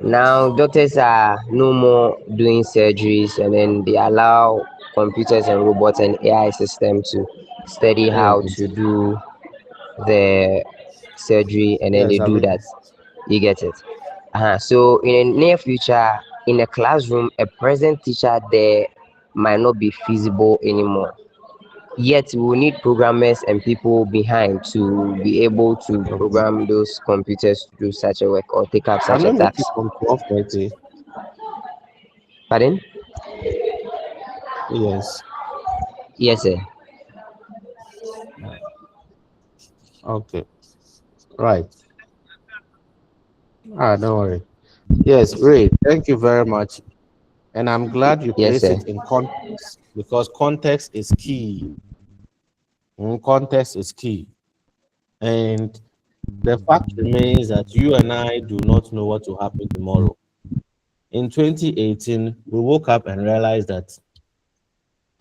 now doctors are no more doing surgeries, and then they allow computers and robots and AI system to study how to do the surgery, and then they Yes, I do mean, that. You get it? So in the near future, in a classroom, a present teacher there might not be feasible anymore. Yet we will need programmers and people behind to be able to okay. program those computers to do such a work or take up Can such we a make task. it from 12:30? Pardon? Yes. Yes, sir. Okay. Right. Don't worry. Yes, great. Thank you very much. And I'm glad you Yes, placed sir. it in context because context is key. Context is key. And the fact remains that you and I do not know what will happen tomorrow. In 2018, we woke up and realized that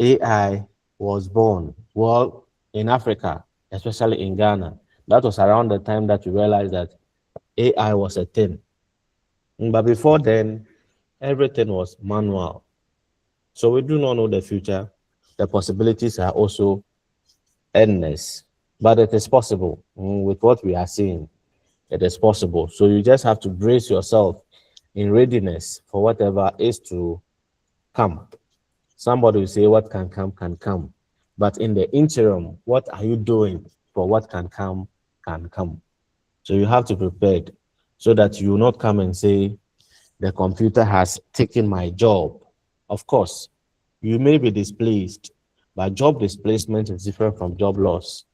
AI was born. Well, in Africa, especially in Ghana, that was around the time that we realized that AI was a thing. But before then, everything was manual. So we do not know the future. The possibilities are also endless, but it is possible. With what we are seeing, it is possible. So you just have to brace yourself in readiness for whatever is to come. Somebody will say, what can come, can come. But in the interim, what are you doing for what can come, can come? So you have to prepare so that you will not come and say, the computer has taken my job. Of course, you may be displaced, but job displacement is different from job loss.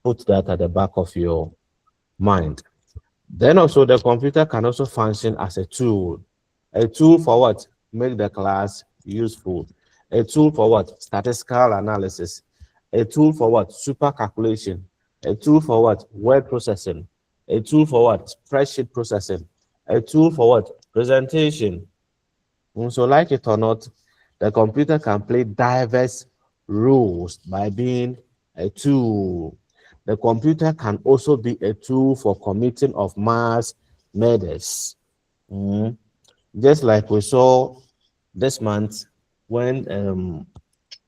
Put that at the back of your mind. Then also the computer can also function as a tool. A tool for what? Make the class useful. A tool for what? Statistical analysis. A tool for what? Super calculation. A tool for what? Word processing. A tool for what? Spreadsheet processing. A tool for what? Presentation. So like it or not, the computer can play diverse roles by being a tool. The computer can also be a tool for committing of mass murders. Just like we saw this month when the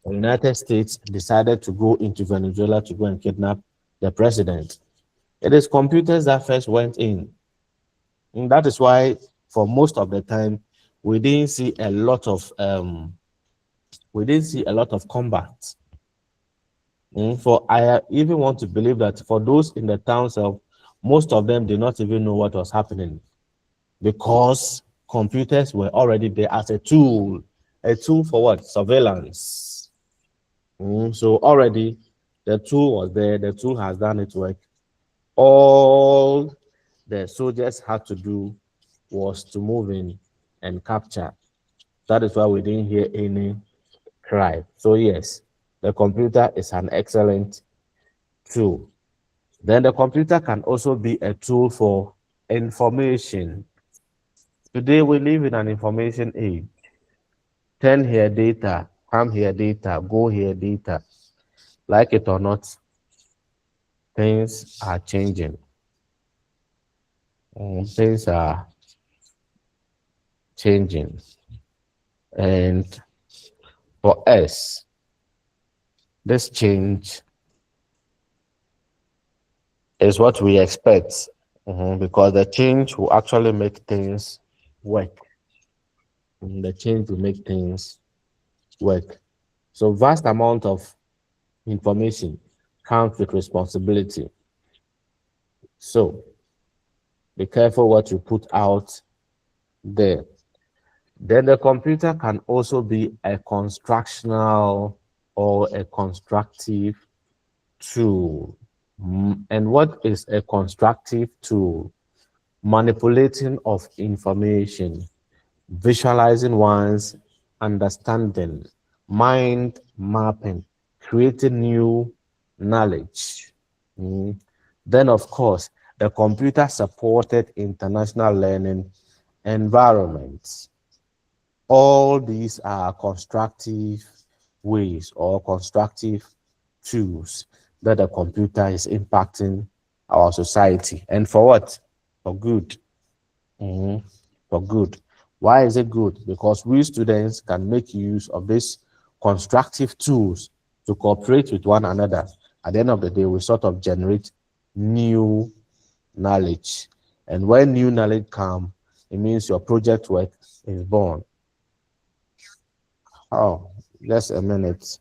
United States decided to go into Venezuela to go and kidnap the president. It is computers that first went in. And that is why for most of the time we didn't see a lot of combat. For I even want to believe that for those in the towns of most of them did not even know what was happening because computers were already there as a tool for what? Surveillance. So already the tool was there, the tool has done its work. All the soldiers had to do was to move in and capture. That is why we didn't hear any cry. So yes, the computer is an excellent tool. Then the computer can also be a tool for information. Today we live in an information age. Turn here data, come here data, go here data. Like it or not, things are changing. Things are changing. And for us, this change is what we expect because the change will actually make things work. The change will make things work. So vast amount of information comes with responsibility. So be careful what you put out there. Then the computer can also be a constructional or a constructive tool. And what is a constructive tool? Manipulating of information, visualizing one's understanding, mind mapping, creating new knowledge. Then, of course, the computer supported international learning environments. All these are constructive ways or constructive tools that the computer is impacting our society. And for what? For good. For good. Why is it good? Because we students can make use of these constructive tools to cooperate with one another. At the end of the day, we sort of generate new knowledge. And when new knowledge comes, it means your project work is born. Oh, just a minute.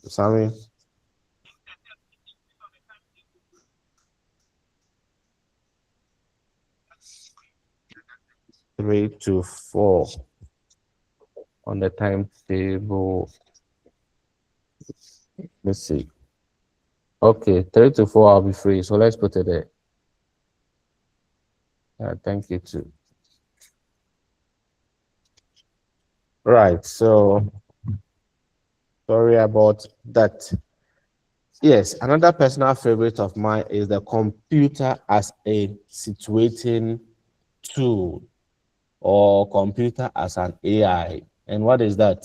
Sorry. Three to four on the timetable. Let's see. Okay, 3 to 4 I'll be free. So let's put it there. Thank you too. Right, so sorry about that. Yes, another personal favorite of mine is the computer as a situating tool. or computer as an AI. And what is that?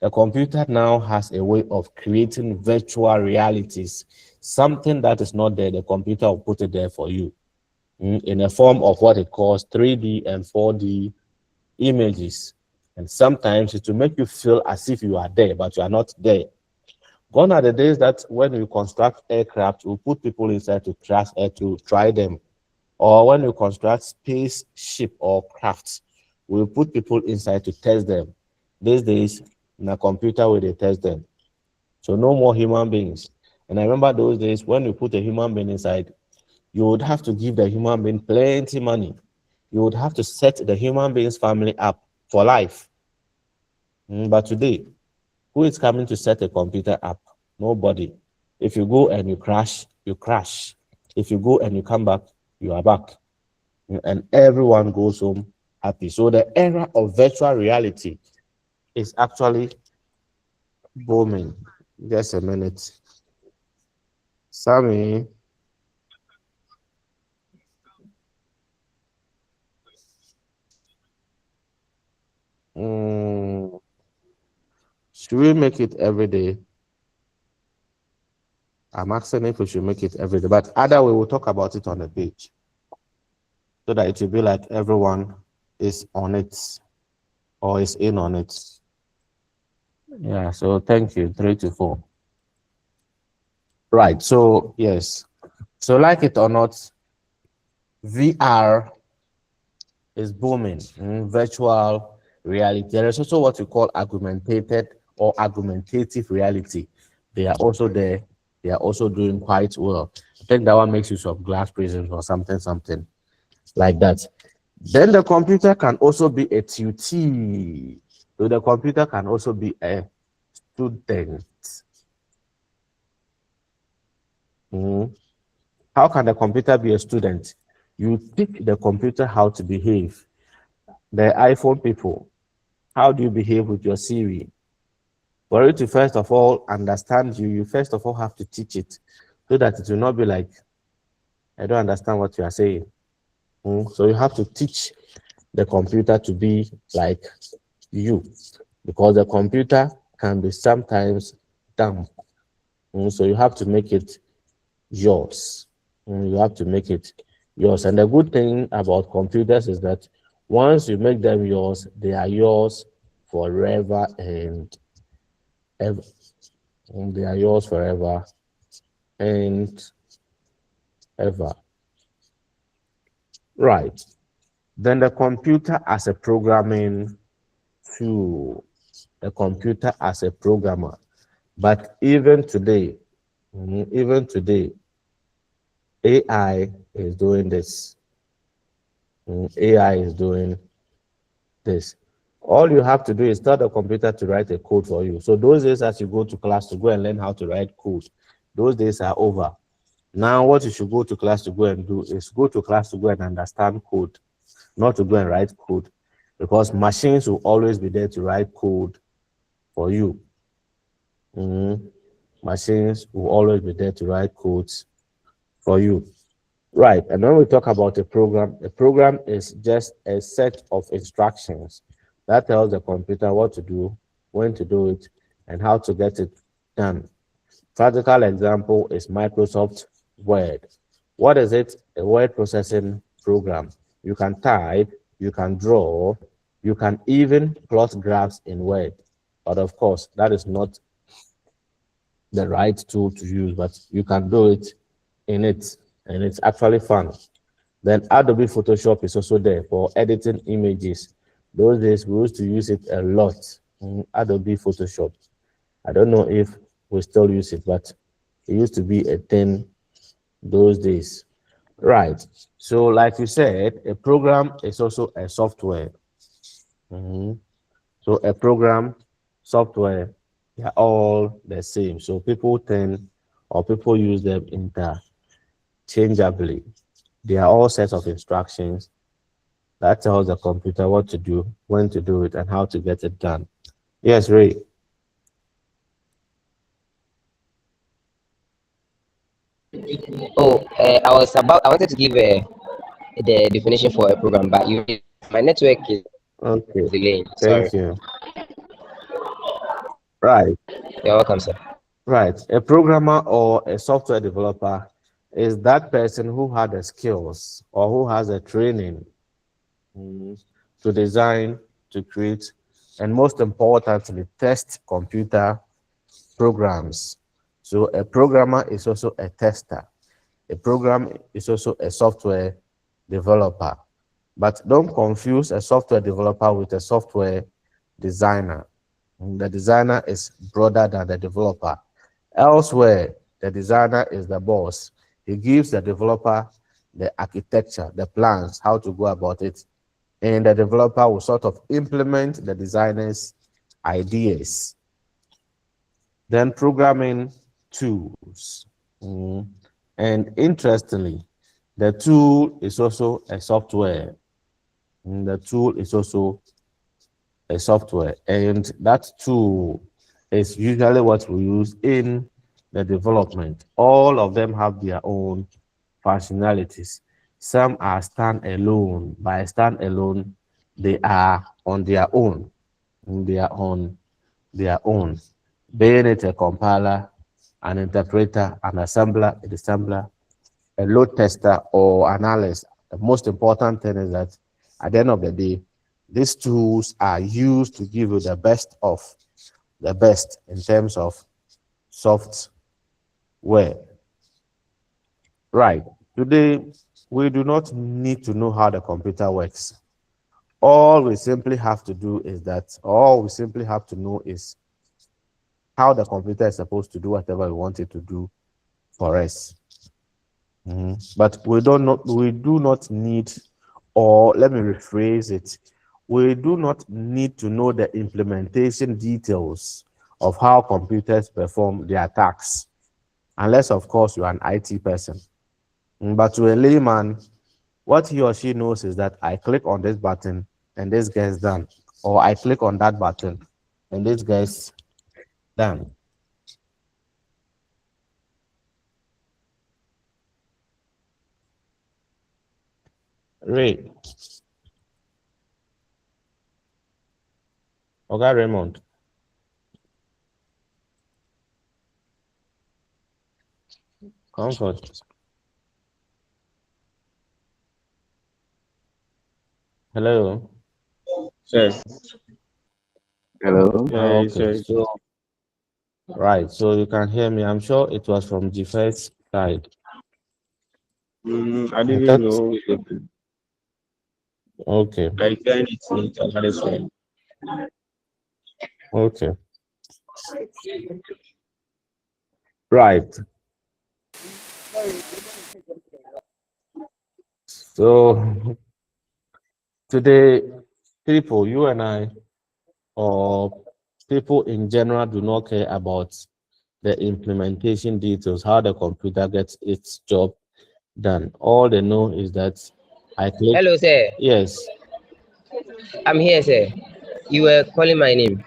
The computer now has a way of creating virtual realities. Something that is not there, the computer will put it there for you in a form of what it calls 3D and 4D images. And sometimes it will make you feel as if you are there, but you are not there. Gone are the days that when we construct aircraft, we put people inside to crash air to try them. Or when we construct spaceship or crafts, we put people inside to test them. These days, in a computer where they test them. So no more human beings. And I remember those days when you put a human being inside, you would have to give the human being plenty money. You would have to set the human being's family up for life. But today, who is coming to set a computer up? Nobody. If you go and you crash, you crash. If you go and you come back, you are back. And everyone goes home happy. So the era of virtual reality is actually booming. Just a minute. Sammy. Should we make it every day? I'm asking if we should make it every day, but either way, we'll talk about it on the page so that it will be like everyone is on it or is in on it. Yeah, so thank you. 3 to 4. Right, so yes. So like it or not, VR is booming. Virtual reality. There is also what we call augmented or argumentative reality. They are also there. They are also doing quite well. I think that one makes use of glass prisms or something like that. Then the computer can also be a tutee. So the computer can also be a student. How can the computer be a student? You teach the computer how to behave. The iPhone people, how do you behave with your Siri? For you to first of all understand you, you first of all have to teach it so that it will not be like, I don't understand what you are saying. So you have to teach the computer to be like you, because the computer can be sometimes dumb. So you have to make it yours. You have to make it yours. And the good thing about computers is that once you make them yours, they are yours forever and ever. And they are yours forever and ever. Right. Then the computer as a programming tool, the computer as a programmer. But even today, AI is doing this. AI is doing this. All you have to do is tell the computer to write a code for you. So those days as you go to class to go and learn how to write code, those days are over. Now what you should go to class to go and do is go to class to go and understand code, not to go and write code, because machines will always be there to write code for you. Machines will always be there to write codes for you. Right, and when we talk about a program is just a set of instructions that tells the computer what to do, when to do it, and how to get it done. Practical example is Microsoft Word. What is it? A word processing program. You can type, you can draw, you can even plot graphs in Word. But of course, that is not the right tool to use, but you can do it in it, and it's actually fun. Then Adobe Photoshop is also there for editing images. Those days we used to use it a lot. Adobe Photoshop. I don't know if we still use it, but it used to be a thing those days. Right. So like you said, a program is also a software. So a program, software, they are all the same. So people use them interchangeably. They are all sets of instructions that tells the computer what to do, when to do it, and how to get it done. Yes, Ray. I wanted to give the definition for a program, but you My network is Okay, delaying. Sorry. thank you. Right, You're welcome, sir. right. A programmer or a software developer is that person who had the skills or who has a training to design, to create, and most importantly, test computer programs. So a programmer is also a tester. A program is also a software developer. But don't confuse a software developer with a software designer. The designer is broader than the developer. Elsewhere, the designer is the boss. He gives the developer the architecture, the plans, how to go about it. And the developer will sort of implement the designer's ideas. Then programming tools. And interestingly, the tool is also a software. The tool is also a software. And that tool is usually what we use in the development. All of them have their own functionalities. Some are standalone. By standalone, they are on their own. They are on their own. Being it a compiler, an interpreter, an assembler, a disassembler, a load tester, or analyst. The most important thing is that at the end of the day, these tools are used to give you the best of the best in terms of software. Right. Today, we do not need to know how the computer works. All we simply have to do is that, all we simply have to know is how the computer is supposed to do whatever we want it to do for us. But we do not need, or let me rephrase it, we do not need to know the implementation details of how computers perform their tasks, unless of course you're an IT person. But to a layman, what he or she knows is that I click on this button and this gets done, or I click on that button and this gets done. Ray. Okay, Raymond. Comfort. Hello. Sir. Hello. Yeah, Okay, sir. so right, so you can hear me. I'm sure it was from the first side. I I didn't thought, know. okay, I find it from another side. okay, right. So today, people, you and I, or people in general, do not care about the implementation details, how the computer gets its job done. All they know is that I click. Hello, sir. Yes, I'm here, sir. You were calling my name.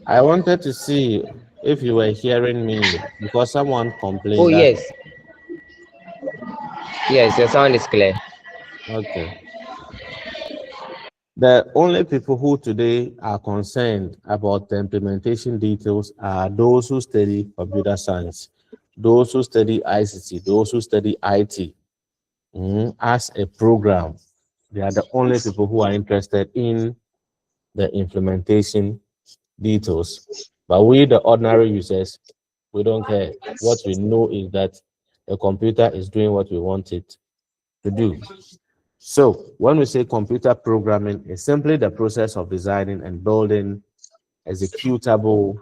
I wanted to see if you were hearing me because someone Oh, complained that. yes. Yes, your sound is clear. Okay. The only people who today are concerned about the implementation details are those who study computer science, those who study ICT, those who study IT. As a program, they are the only people who are interested in the implementation details. But we, the ordinary users, we don't care. What we know is that the computer is doing what we want it to do. So when we say computer programming, it's simply the process of designing and building executable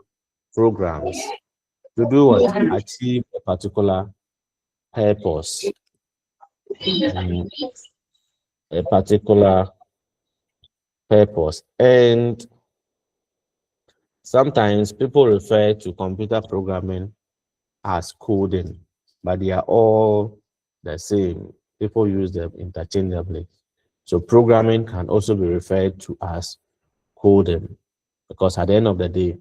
programs to do what? Achieve a particular purpose. A particular purpose. And sometimes people refer to computer programming as coding, but they are all the same. People use them interchangeably. So programming can also be referred to as coding, because at the end of the day,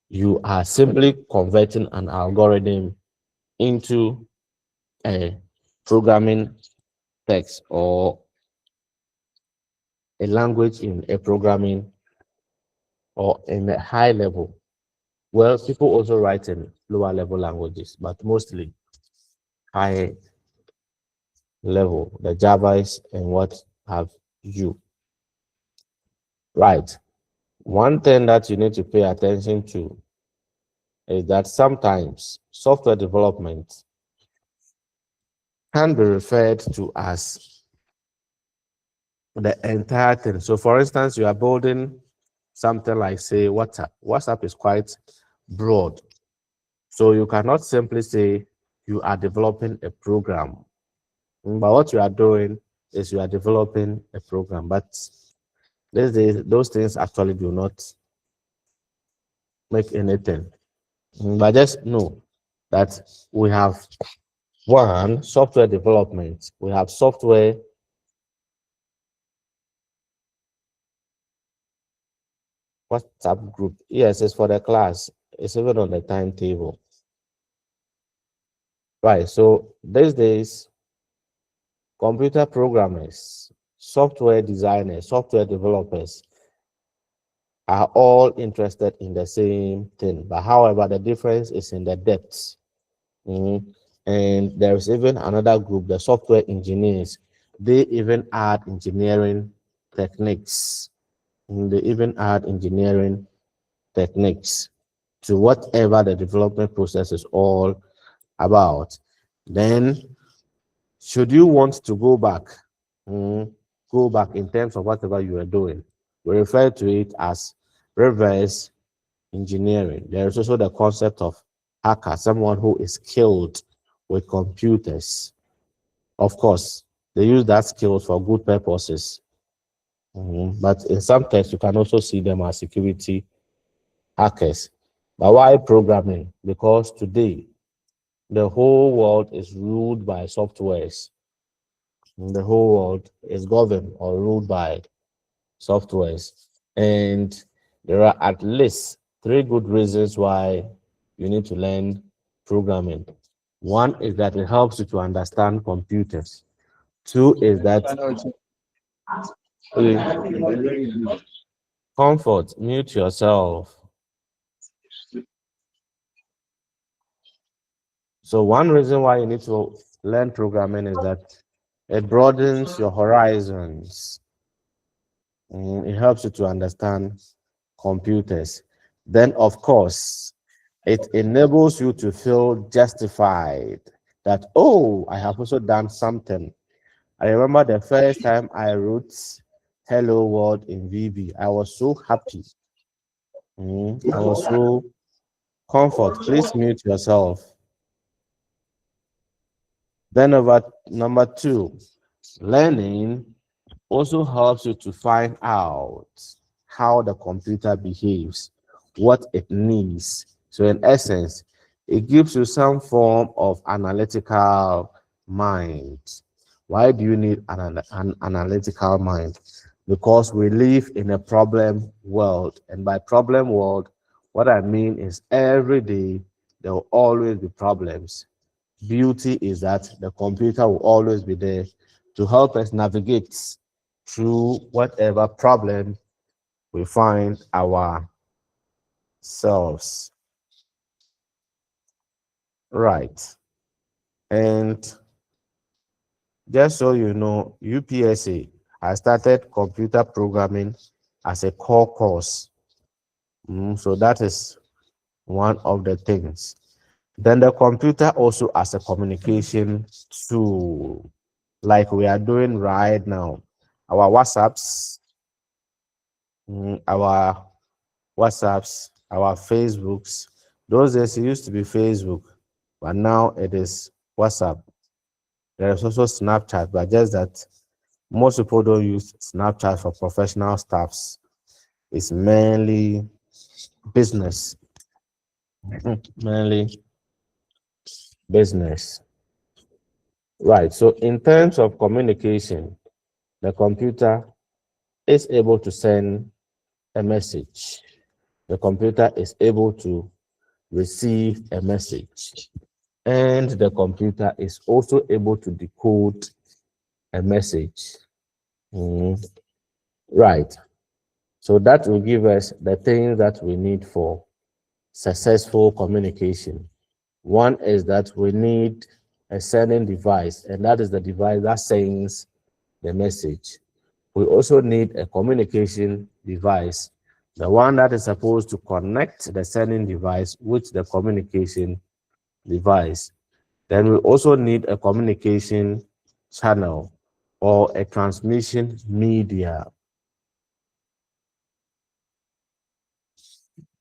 you are simply converting an algorithm into a programming text or a language in a programming or in a high level. Well, people also write in lower level languages, but mostly high level, the Javas and what have you. Right. One thing that you need to pay attention to is that sometimes software development can be referred to as the entire thing. So, for instance, you are building something like, say, WhatsApp. WhatsApp is quite broad. So, you cannot simply say you are developing a program. But what you are doing is you are developing a program. But these days, those things actually do not make anything. But just know that we have one, software development. We have software WhatsApp group. Yes, it's for the class. It's even on the timetable. Right. So these days, computer programmers, software designers, software developers are all interested in the same thing. But however, the difference is in the depths. And there's even another group, the software engineers. They even add engineering techniques. They even add engineering techniques to whatever the development process is all about. Then, should you want to go back, go back in terms of whatever you are doing, we refer to it as reverse engineering. There is also the concept of hacker, someone who is skilled with computers. Of course, they use that skill for good purposes. But in some cases, you can also see them as security hackers. But why programming? Because today, the whole world is ruled by softwares. The whole world is governed or ruled by softwares. And there are at least 3 good reasons why you need to learn programming. One is that it helps you to understand computers. 2 is that comfort, mute yourself. So one reason why you need to learn programming is that it broadens your horizons. It helps you to understand computers. Then, of course, it enables you to feel justified that, oh, I have also done something. I remember the first time I wrote Hello World in VB. I was so happy. I was so comfort. Please mute yourself. Then over number 2, learning also helps you to find out how the computer behaves, what it needs. So in essence, it gives you some form of analytical mind. Why do you need an analytical mind? Because we live in a problem world. And by problem world, what I mean is every day there will always be problems. Beauty is that the computer will always be there to help us navigate through whatever problem we find ourselves. Right. And just so you know, UPSA has started computer programming as a core course. So that is one of the things. Then the computer also as a communication tool, like we are doing right now. Our WhatsApps, our Facebooks. Those days it used to be Facebook, but now it is WhatsApp. There is also Snapchat, but just that most people don't use Snapchat for professional staffs. It's mainly business. Mainly business. Right. So in terms of communication, the computer is able to send a message. The computer is able to receive a message. And the computer is also able to decode a message. Right. So that will give us the things that we need for successful communication. One is that we need a sending device, and that is the device that sends the message. We also need a communication device, the one that is supposed to connect the sending device with the communication device. Then we also need a communication channel or a transmission media.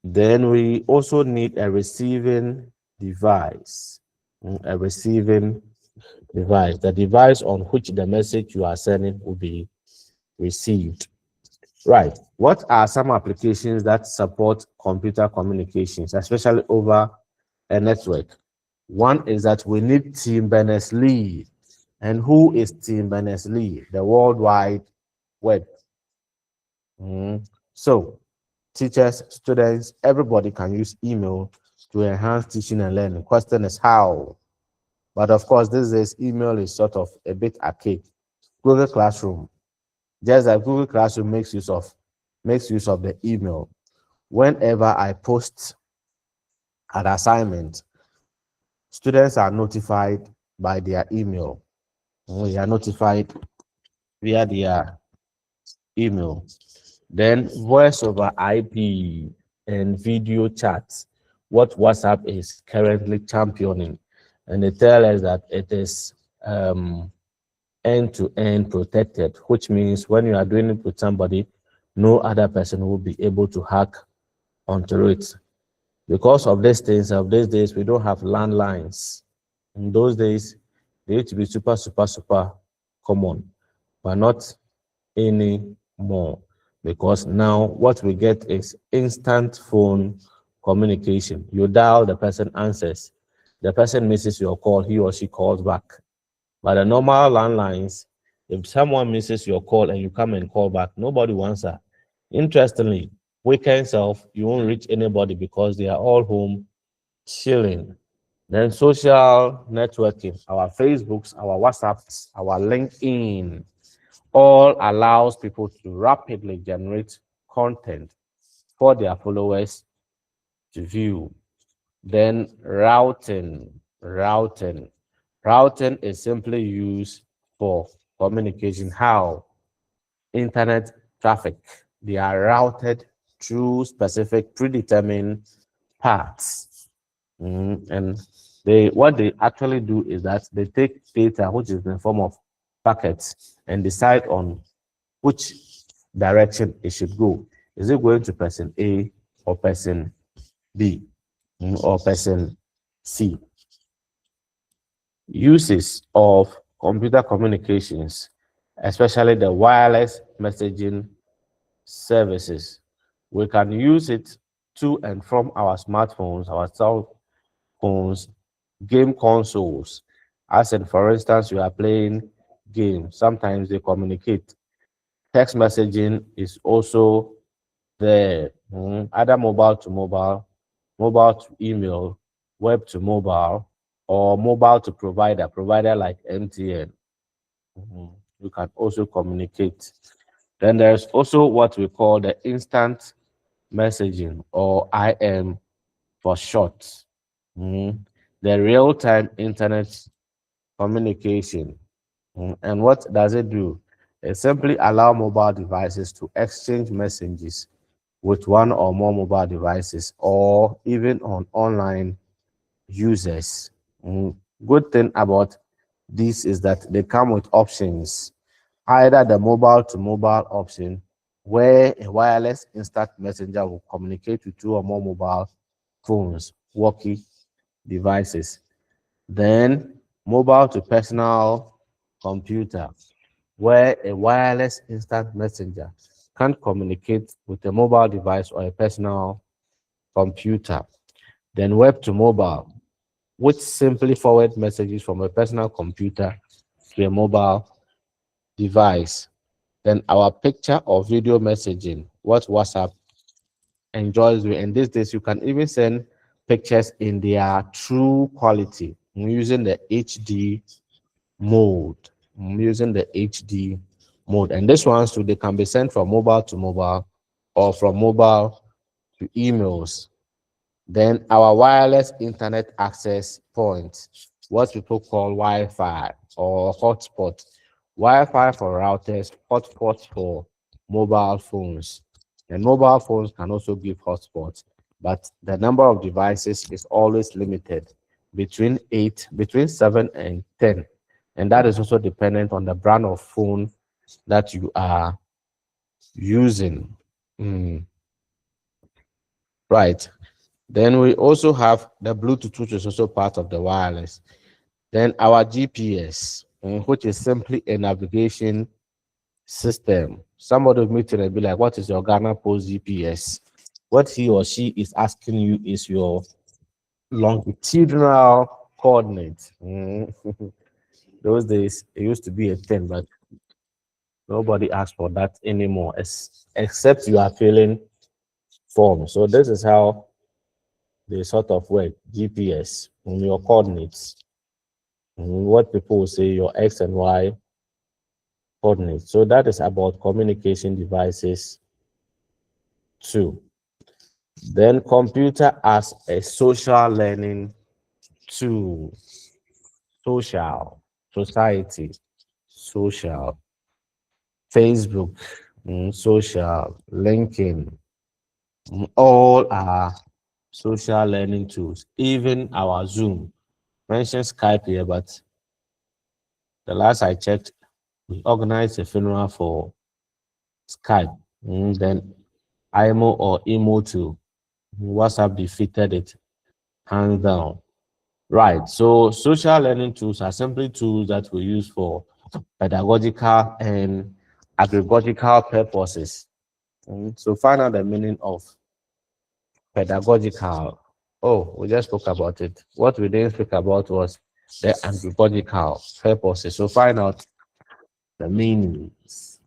Then we also need a receiving device. A receiving device, the device on which the message you are sending will be received. Right. What are some applications that support computer communications, especially over a network? One is that we need Tim Berners-Lee. And who is Tim Berners-Lee? The World Wide Web. So, teachers, students, everybody can use email to enhance teaching and learning. Question is how? But of course, these days, email is sort of a bit archaic. Google Classroom, just like Google Classroom makes use of the email. Whenever I post an assignment, students are notified by their email. We are notified via their email. Then voice over IP and video chats, what WhatsApp is currently championing. And they tell us that it is end-to-end protected, which means when you are doing it with somebody, no other person will be able to hack onto it. Because of these things, of these days, we don't have landlines. In those days, they used to be super, super, super common, but not anymore. Because now what we get is instant phone communication. You dial, the person answers. The person misses your call, he or she calls back. But the normal landlines, if someone misses your call and you come and call back, nobody will answer. Interestingly, weekends off, you won't reach anybody because they are all home chilling. Then social networking, our Facebooks, our WhatsApps, our LinkedIn, all allows people to rapidly generate content for their followers to view. Then routing is simply used for communication. How? Internet traffic. They are routed through specific predetermined paths. And what they actually do is that they take data, which is in the form of packets, and decide on which direction it should go. Is it going to person A or person B or person C? Uses of computer communications, especially the wireless messaging services. We can use it to and from our smartphones, our cell phones, game consoles. As in, for instance, you are playing games. Sometimes they communicate. Text messaging is also there. Either mobile to mobile, mobile to email, web to mobile, or mobile to provider like MTN. You can also communicate. Then there's also what we call the instant messaging, or IM for short. The real-time internet communication. And what does it do? It simply allows mobile devices to exchange messages with one or more mobile devices, or even on online users. Good thing about this is that they come with options, either the mobile to mobile option, where a wireless instant messenger will communicate with two or more mobile phones, walkie devices. Then mobile to personal computer, where a wireless instant messenger can communicate with a mobile device or a personal computer. Then web to mobile, which simply forward messages from a personal computer to a mobile device. Then our picture or video messaging, what WhatsApp enjoys doing. And these days, you can even send pictures in their true quality using the HD mode. Using the HD mode. And this ones too, they can be sent from mobile to mobile or from mobile to emails. Then our wireless internet access point, what people call Wi-Fi or hotspot. Wi-Fi for routers, hotspot for mobile phones. And mobile phones can also give hotspots, but the number of devices is always limited between 7 and 10. And that is also dependent on the brand of phone that you are using. Mm, right. Then we also have the Bluetooth, which is also part of the wireless. Then our GPS, which is simply a navigation system. Somebody will meet you and be like, what is your Ghana Post GPS? What he or she is asking you is your longitudinal coordinate. Those days, it used to be a thing, but nobody asks for that anymore, except you are filling form. So this is how they sort of work. GPS, your coordinates, what people will say your X and Y coordinates. So that is about communication devices too. Then computer as a social learning tool, social, society, social, Facebook, social, LinkedIn, all are social learning tools. Even our Zoom, mentioned Skype here, but the last I checked, we organized a funeral for Skype. Then IMO or IMO to WhatsApp defeated it hands down. Right. So social learning tools are simply tools that we use for pedagogical and agricultural purposes. So find out the meaning of pedagogical. Oh, we just spoke about it. What we didn't speak about was the agricultural purposes. So find out the meanings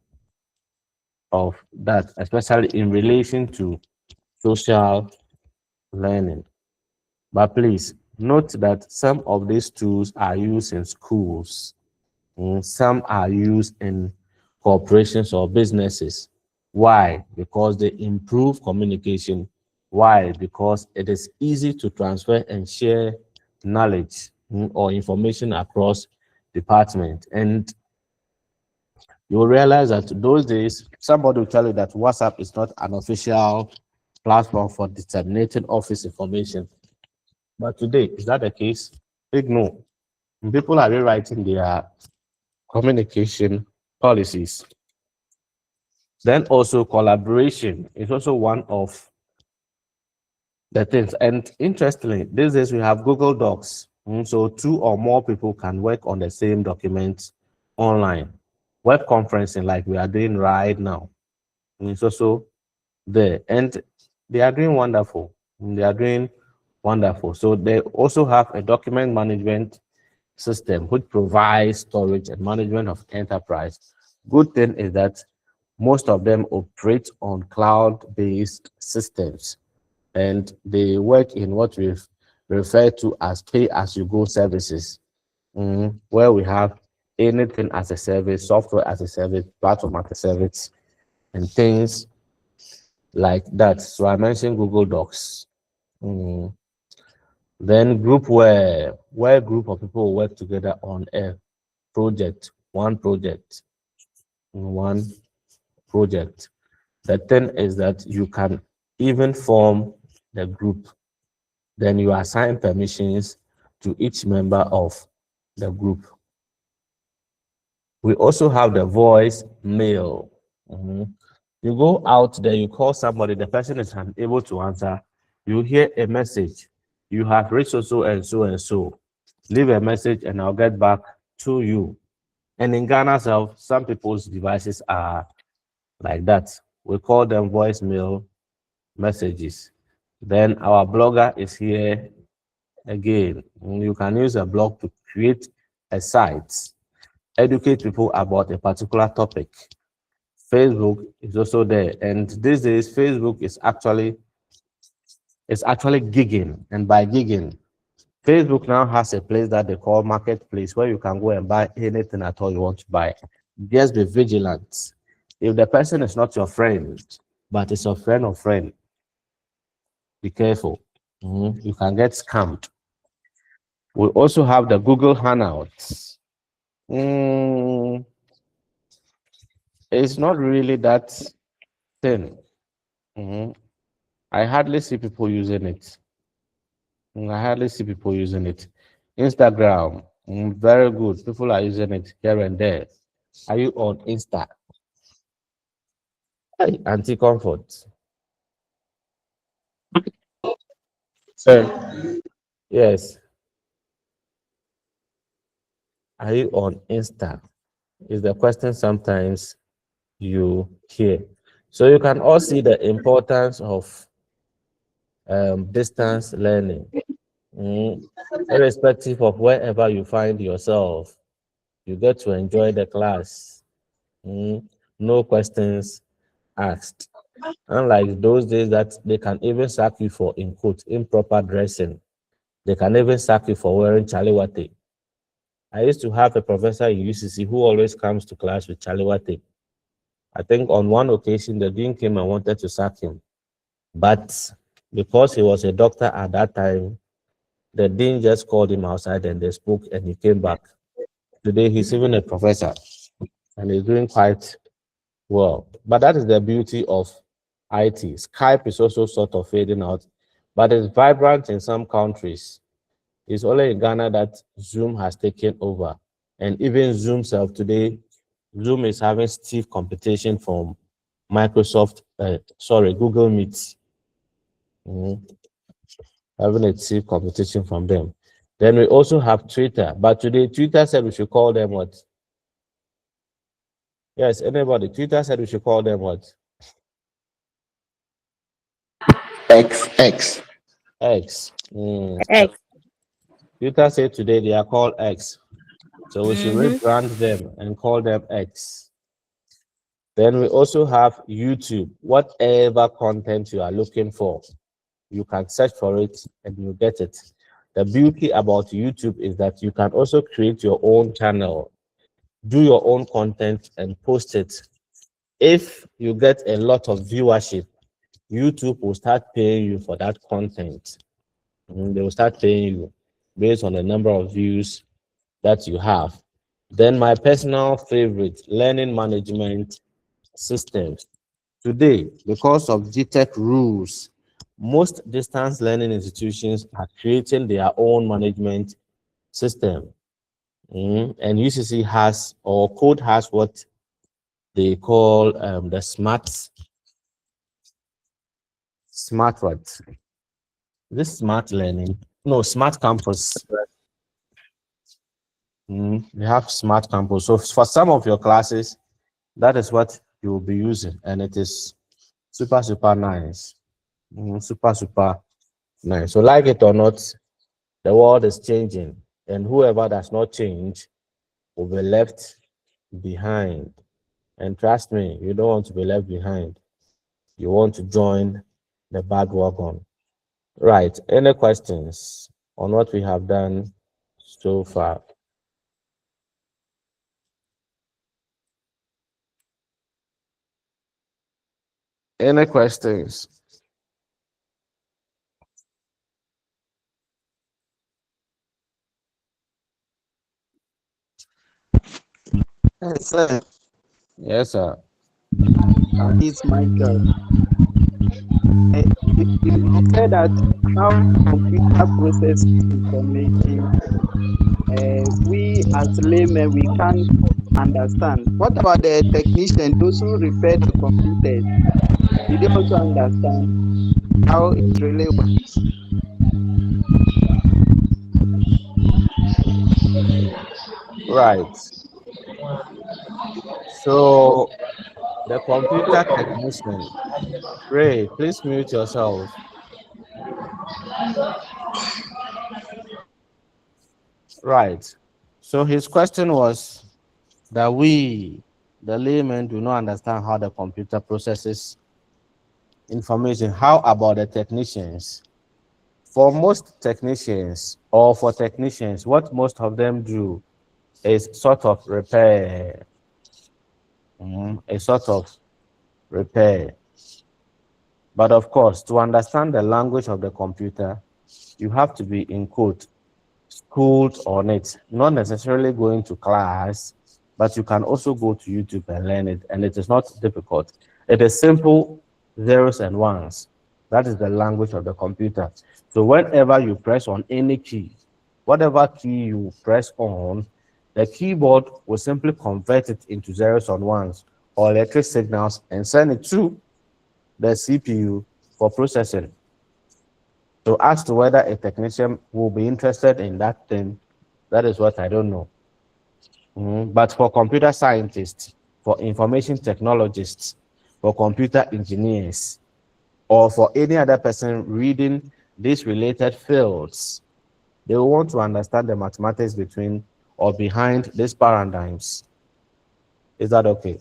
of that, especially in relation to social learning. But please note that some of these tools are used in schools. Some are used in corporations or businesses. Why? Because they improve communication. Why? Because it is easy to transfer and share knowledge or information across departments. And you will realize that those days, somebody will tell you that WhatsApp is not an official platform for disseminating office information. But today, is that the case? Big no. People are rewriting their communication policies. Then also collaboration is also one of the things. And interestingly, these days we have Google Docs. So two or more people can work on the same document online. Web conferencing like we are doing right now. It's also there. And they are doing wonderful. They are doing wonderful. So they also have a document management system which provides storage and management of enterprise. Good thing is that most of them operate on cloud-based systems and they work in what we've referred to as pay-as-you-go services, where we have anything as a service, software as a service, platform as a service, and things like that. So I mentioned Google Docs. Then group where group of people work together on a project, one project. The thing is that you can even form the group. Then you assign permissions to each member of the group. We also have the voice mail. You go out there, you call somebody, the person is unable to answer. You hear a message. You have reached so and so and so. Leave a message and I'll get back to you. And in Ghana, some people's devices are like that. We call them voicemail messages. Then our blogger is here again. You can use a blog to create a site, educate people about a particular topic. Facebook is also there, and these days Facebook is actually gigging, and by gigging, Facebook now has a place that they call marketplace where you can go and buy anything at all you want to buy. Just be vigilant. If the person is not your friend, but is a friend of friend, be careful. You can get scammed. We also have the Google Hangouts. Mm, it's not really that thin. Mhm. I hardly see people using it. I hardly see people using it. Instagram, very good. People are using it here and there. Are you on Insta? Hey, anti-comfort. Sir, Yes. Are you on Insta? Is the question sometimes you hear. So you can all see the importance of distance learning. Mm, Irrespective of wherever you find yourself, you get to enjoy the class. No questions asked. Unlike those days that they can even sack you for, in quote, improper dressing. They can even sack you for wearing chaliwate. I used to have a professor in UCC who always comes to class with chaliwate. I think on one occasion the dean came and wanted to sack him, but because he was a doctor at that time, the dean just called him outside and they spoke and he came back. Today he's even a professor and he's doing quite well. But that is the beauty of IT. Skype is also sort of fading out, but it's vibrant in some countries. It's only in Ghana that Zoom has taken over. And even Zoom self today, Zoom is having stiff competition from Google Meet. Having a stiff competition from them. Then we also have Twitter. But today, Twitter said we should call them what? Yes, anybody. Twitter said we should call them what? X. X. X. Twitter said today they are called X. So we should Mm-hmm. rebrand them and call them X. Then we also have YouTube. Whatever content you are looking for, you can search for it and you get it. The beauty about YouTube is that you can also create your own channel, do your own content and post it. If you get a lot of viewership, YouTube will start paying you for that content. They will start paying you based on the number of views that you have. Then my personal favorite, learning management systems. Today, because of GTech rules, most distance learning institutions are creating their own management system. And UCC has, or Code has what they call the smart what? This smart learning? No, smart campus. We have smart campus. So for some of your classes, that is what you will be using, and it is super nice. Super nice. So like it or not, the world is changing, and whoever does not change will be left behind. And trust me, you don't want to be left behind. You want to join the bandwagon. Right. Any questions on what we have done so far? Any questions? Yes, sir. Yes, sir. It's Michael. You said that how computer process information, we as laymen, we can't understand. What about the technician, those who repair the computers? Did they also understand how it really works? Right. So the computer technician, Ray, please mute yourself. Right. So his question was that we, the laymen, do not understand how the computer processes information. How about the technicians? For most technicians, or for technicians, what most of them do is sort of repair. a sort of repair. But of course, to understand the language of the computer, you have to be in quote schooled on it, not necessarily going to class, but you can also go to YouTube and learn it, and it is not difficult. It is simple zeros and ones. That is the language of the computer. So whenever you press on any key, whatever key you press on, the keyboard will simply convert it into zeros and ones or electric signals and send it to the CPU for processing. So as to whether a technician will be interested in that thing, that is what I don't know. But for computer scientists, for information technologists, for computer engineers, or for any other person reading these related fields, they will want to understand the mathematics between or behind these paradigms. Is that okay?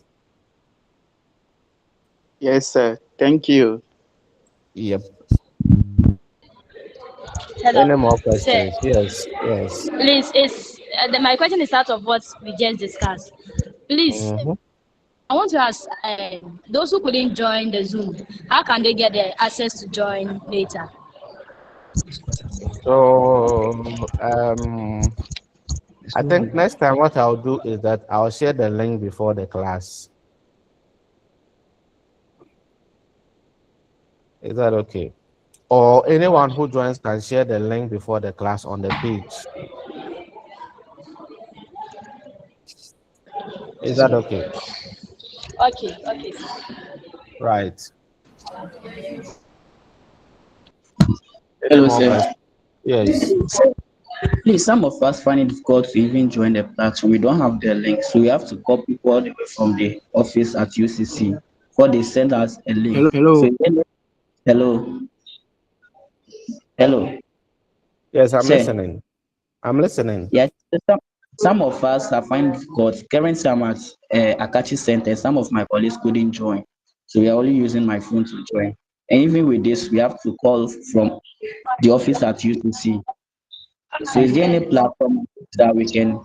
Yes, sir. Thank you. Yep. Hello, Any more sir. questions? Yes, yes. Please, my question is out of what we just discussed. Please, Mhm. I want to ask those who couldn't join the Zoom, how can they get the access to join later? So, I think next time what I'll do is that I'll share the link before the class. Is that okay? Or anyone who joins can share the link before the class on the page. Is that okay? Okay, okay, sir. Right. Any Hello, more sir. questions? Yes. Please, some of us find it difficult to even join the platform. We don't have the link, so we have to call people all the way from the office at UCC before they send us a link. Hello. So, hello, hello, Yes, I'm sir. listening. I'm listening. Yes, some of us have find it difficult. Currently, I'm at Akachi Center. Some of my colleagues couldn't join, so we are only using my phone to join. And even with this, we have to call from the office at UCC. So, is there any platform that we can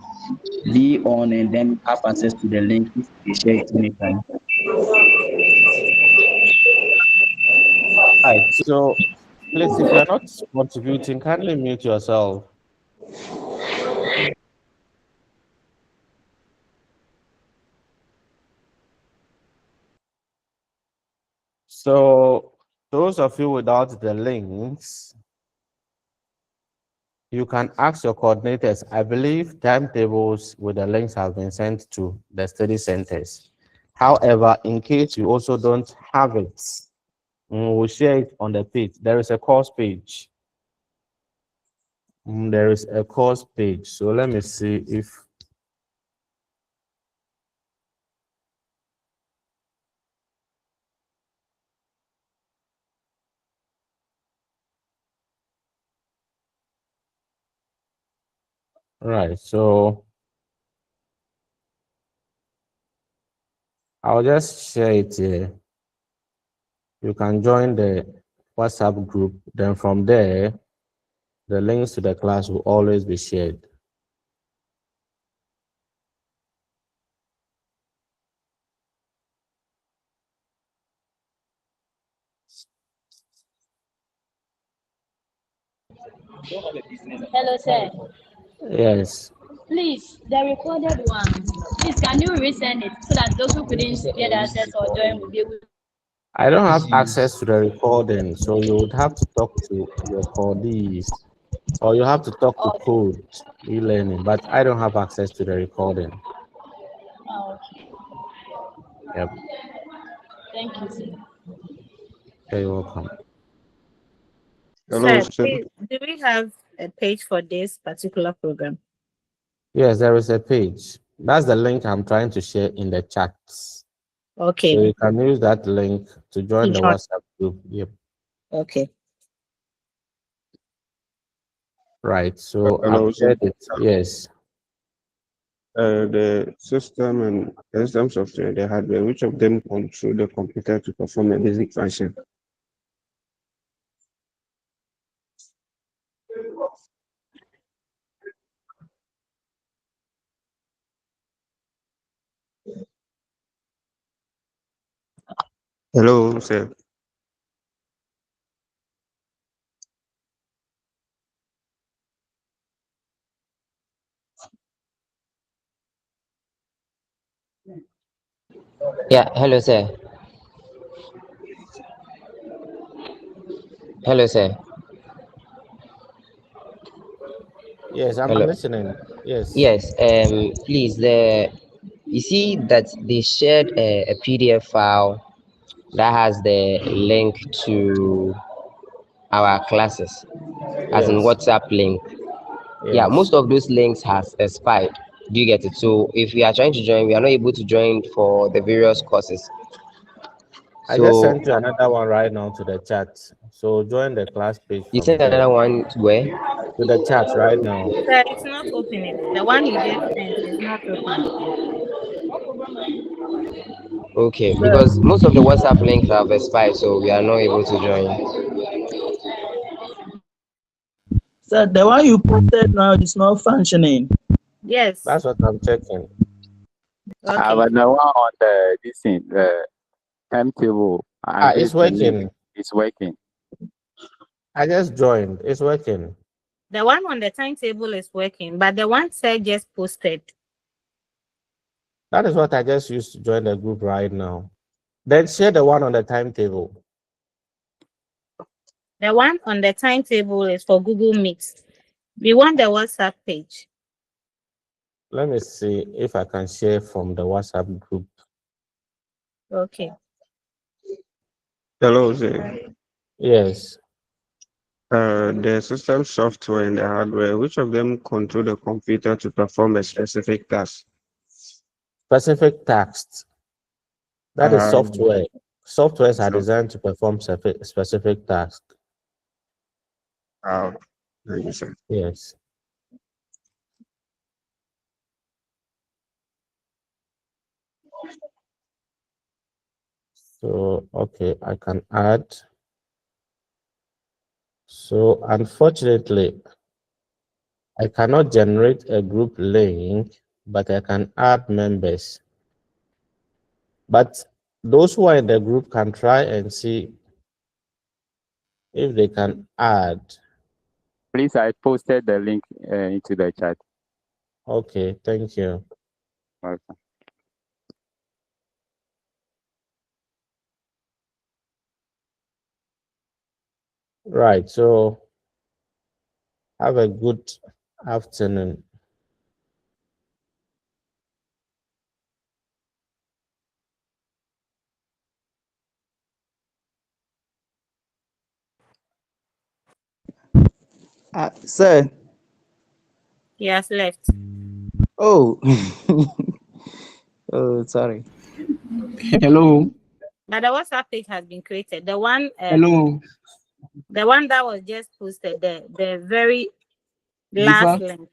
be on and then have access to the link if we share it anytime? Right. So, please, if you're not contributing, kindly mute yourself. So, those of you without the links, you can ask your coordinators. I believe timetables with the links have been sent to the study centers. However, in case you also don't have it, we'll share it on the page. There is a course page. There is a course page. So let me see if right. So I'll just share it here. You can join the WhatsApp group. Then from there, the links to the class will always be shared. Hello, sir. Yes. Please, the recorded one. Please, can you resend it so that those who couldn't get access or join will be able to? I don't have access to the recording, so you would have to talk to your colleagues or you have to talk to Okay. Code e-learning, but I don't have access to the recording. Oh, okay. Yep. Thank you, sir. You're welcome. Sir, please, do we have a page for this particular program? Yes, there is a page. That's the link I'm trying to share in the chat. Okay. So you can use that link to join the WhatsApp group. Yep. Okay. Right. So Hello, I've sir. shared it. Yes. The system and system software, the hardware, which of them control the computer to perform a basic function? Hello, sir. Yeah, hello, sir. Hello, sir. Yes, I'm Hello. listening. Yes. Yes, please, you see that they shared a PDF file that has the link to our classes, as in Yes. WhatsApp link. Yeah, Yes. most of those links has expired. Do you get it? So if we are trying to join, we are not able to join for the various courses. I just So sent you another one right now to the chat. So join the class page you from sent there. another one to where? To the chat right now. Sir, it's not opening. The one you just sent is not opening. Okay, Sir, because most of the WhatsApp links have expired, so we are not able to join. sir, the one you posted now is not functioning. Yes. That's what I'm checking. Okay. But the one on the this thing, the timetable, I It's guess the link working. is working. I just joined. It's working. The one on the timetable is working, but the one said just posted. That is what I just used to join the group right now. Then share the one on the timetable. The one on the timetable is for Google Meet. We want the WhatsApp page. Let me see if I can share from the WhatsApp group. Okay. Hello, sir. Yes. The system software and the hardware, which of them control the computer to perform a specific task? Specific tasks. That is Uh, software. Softwares are so, designed to perform specific tasks. thank you, sir. Yes. So, okay, I can add. So, unfortunately, I cannot generate a group link, but I can add members. But those who are in the group can try and see if they can add. Please, I posted the link into the chat. Okay, thank you. Welcome. Right, so have a good afternoon. Sir, He has left. oh, oh, sorry. Hello, But the WhatsApp page has been created. The one hello, the one that was just posted, the very last Jifa. link.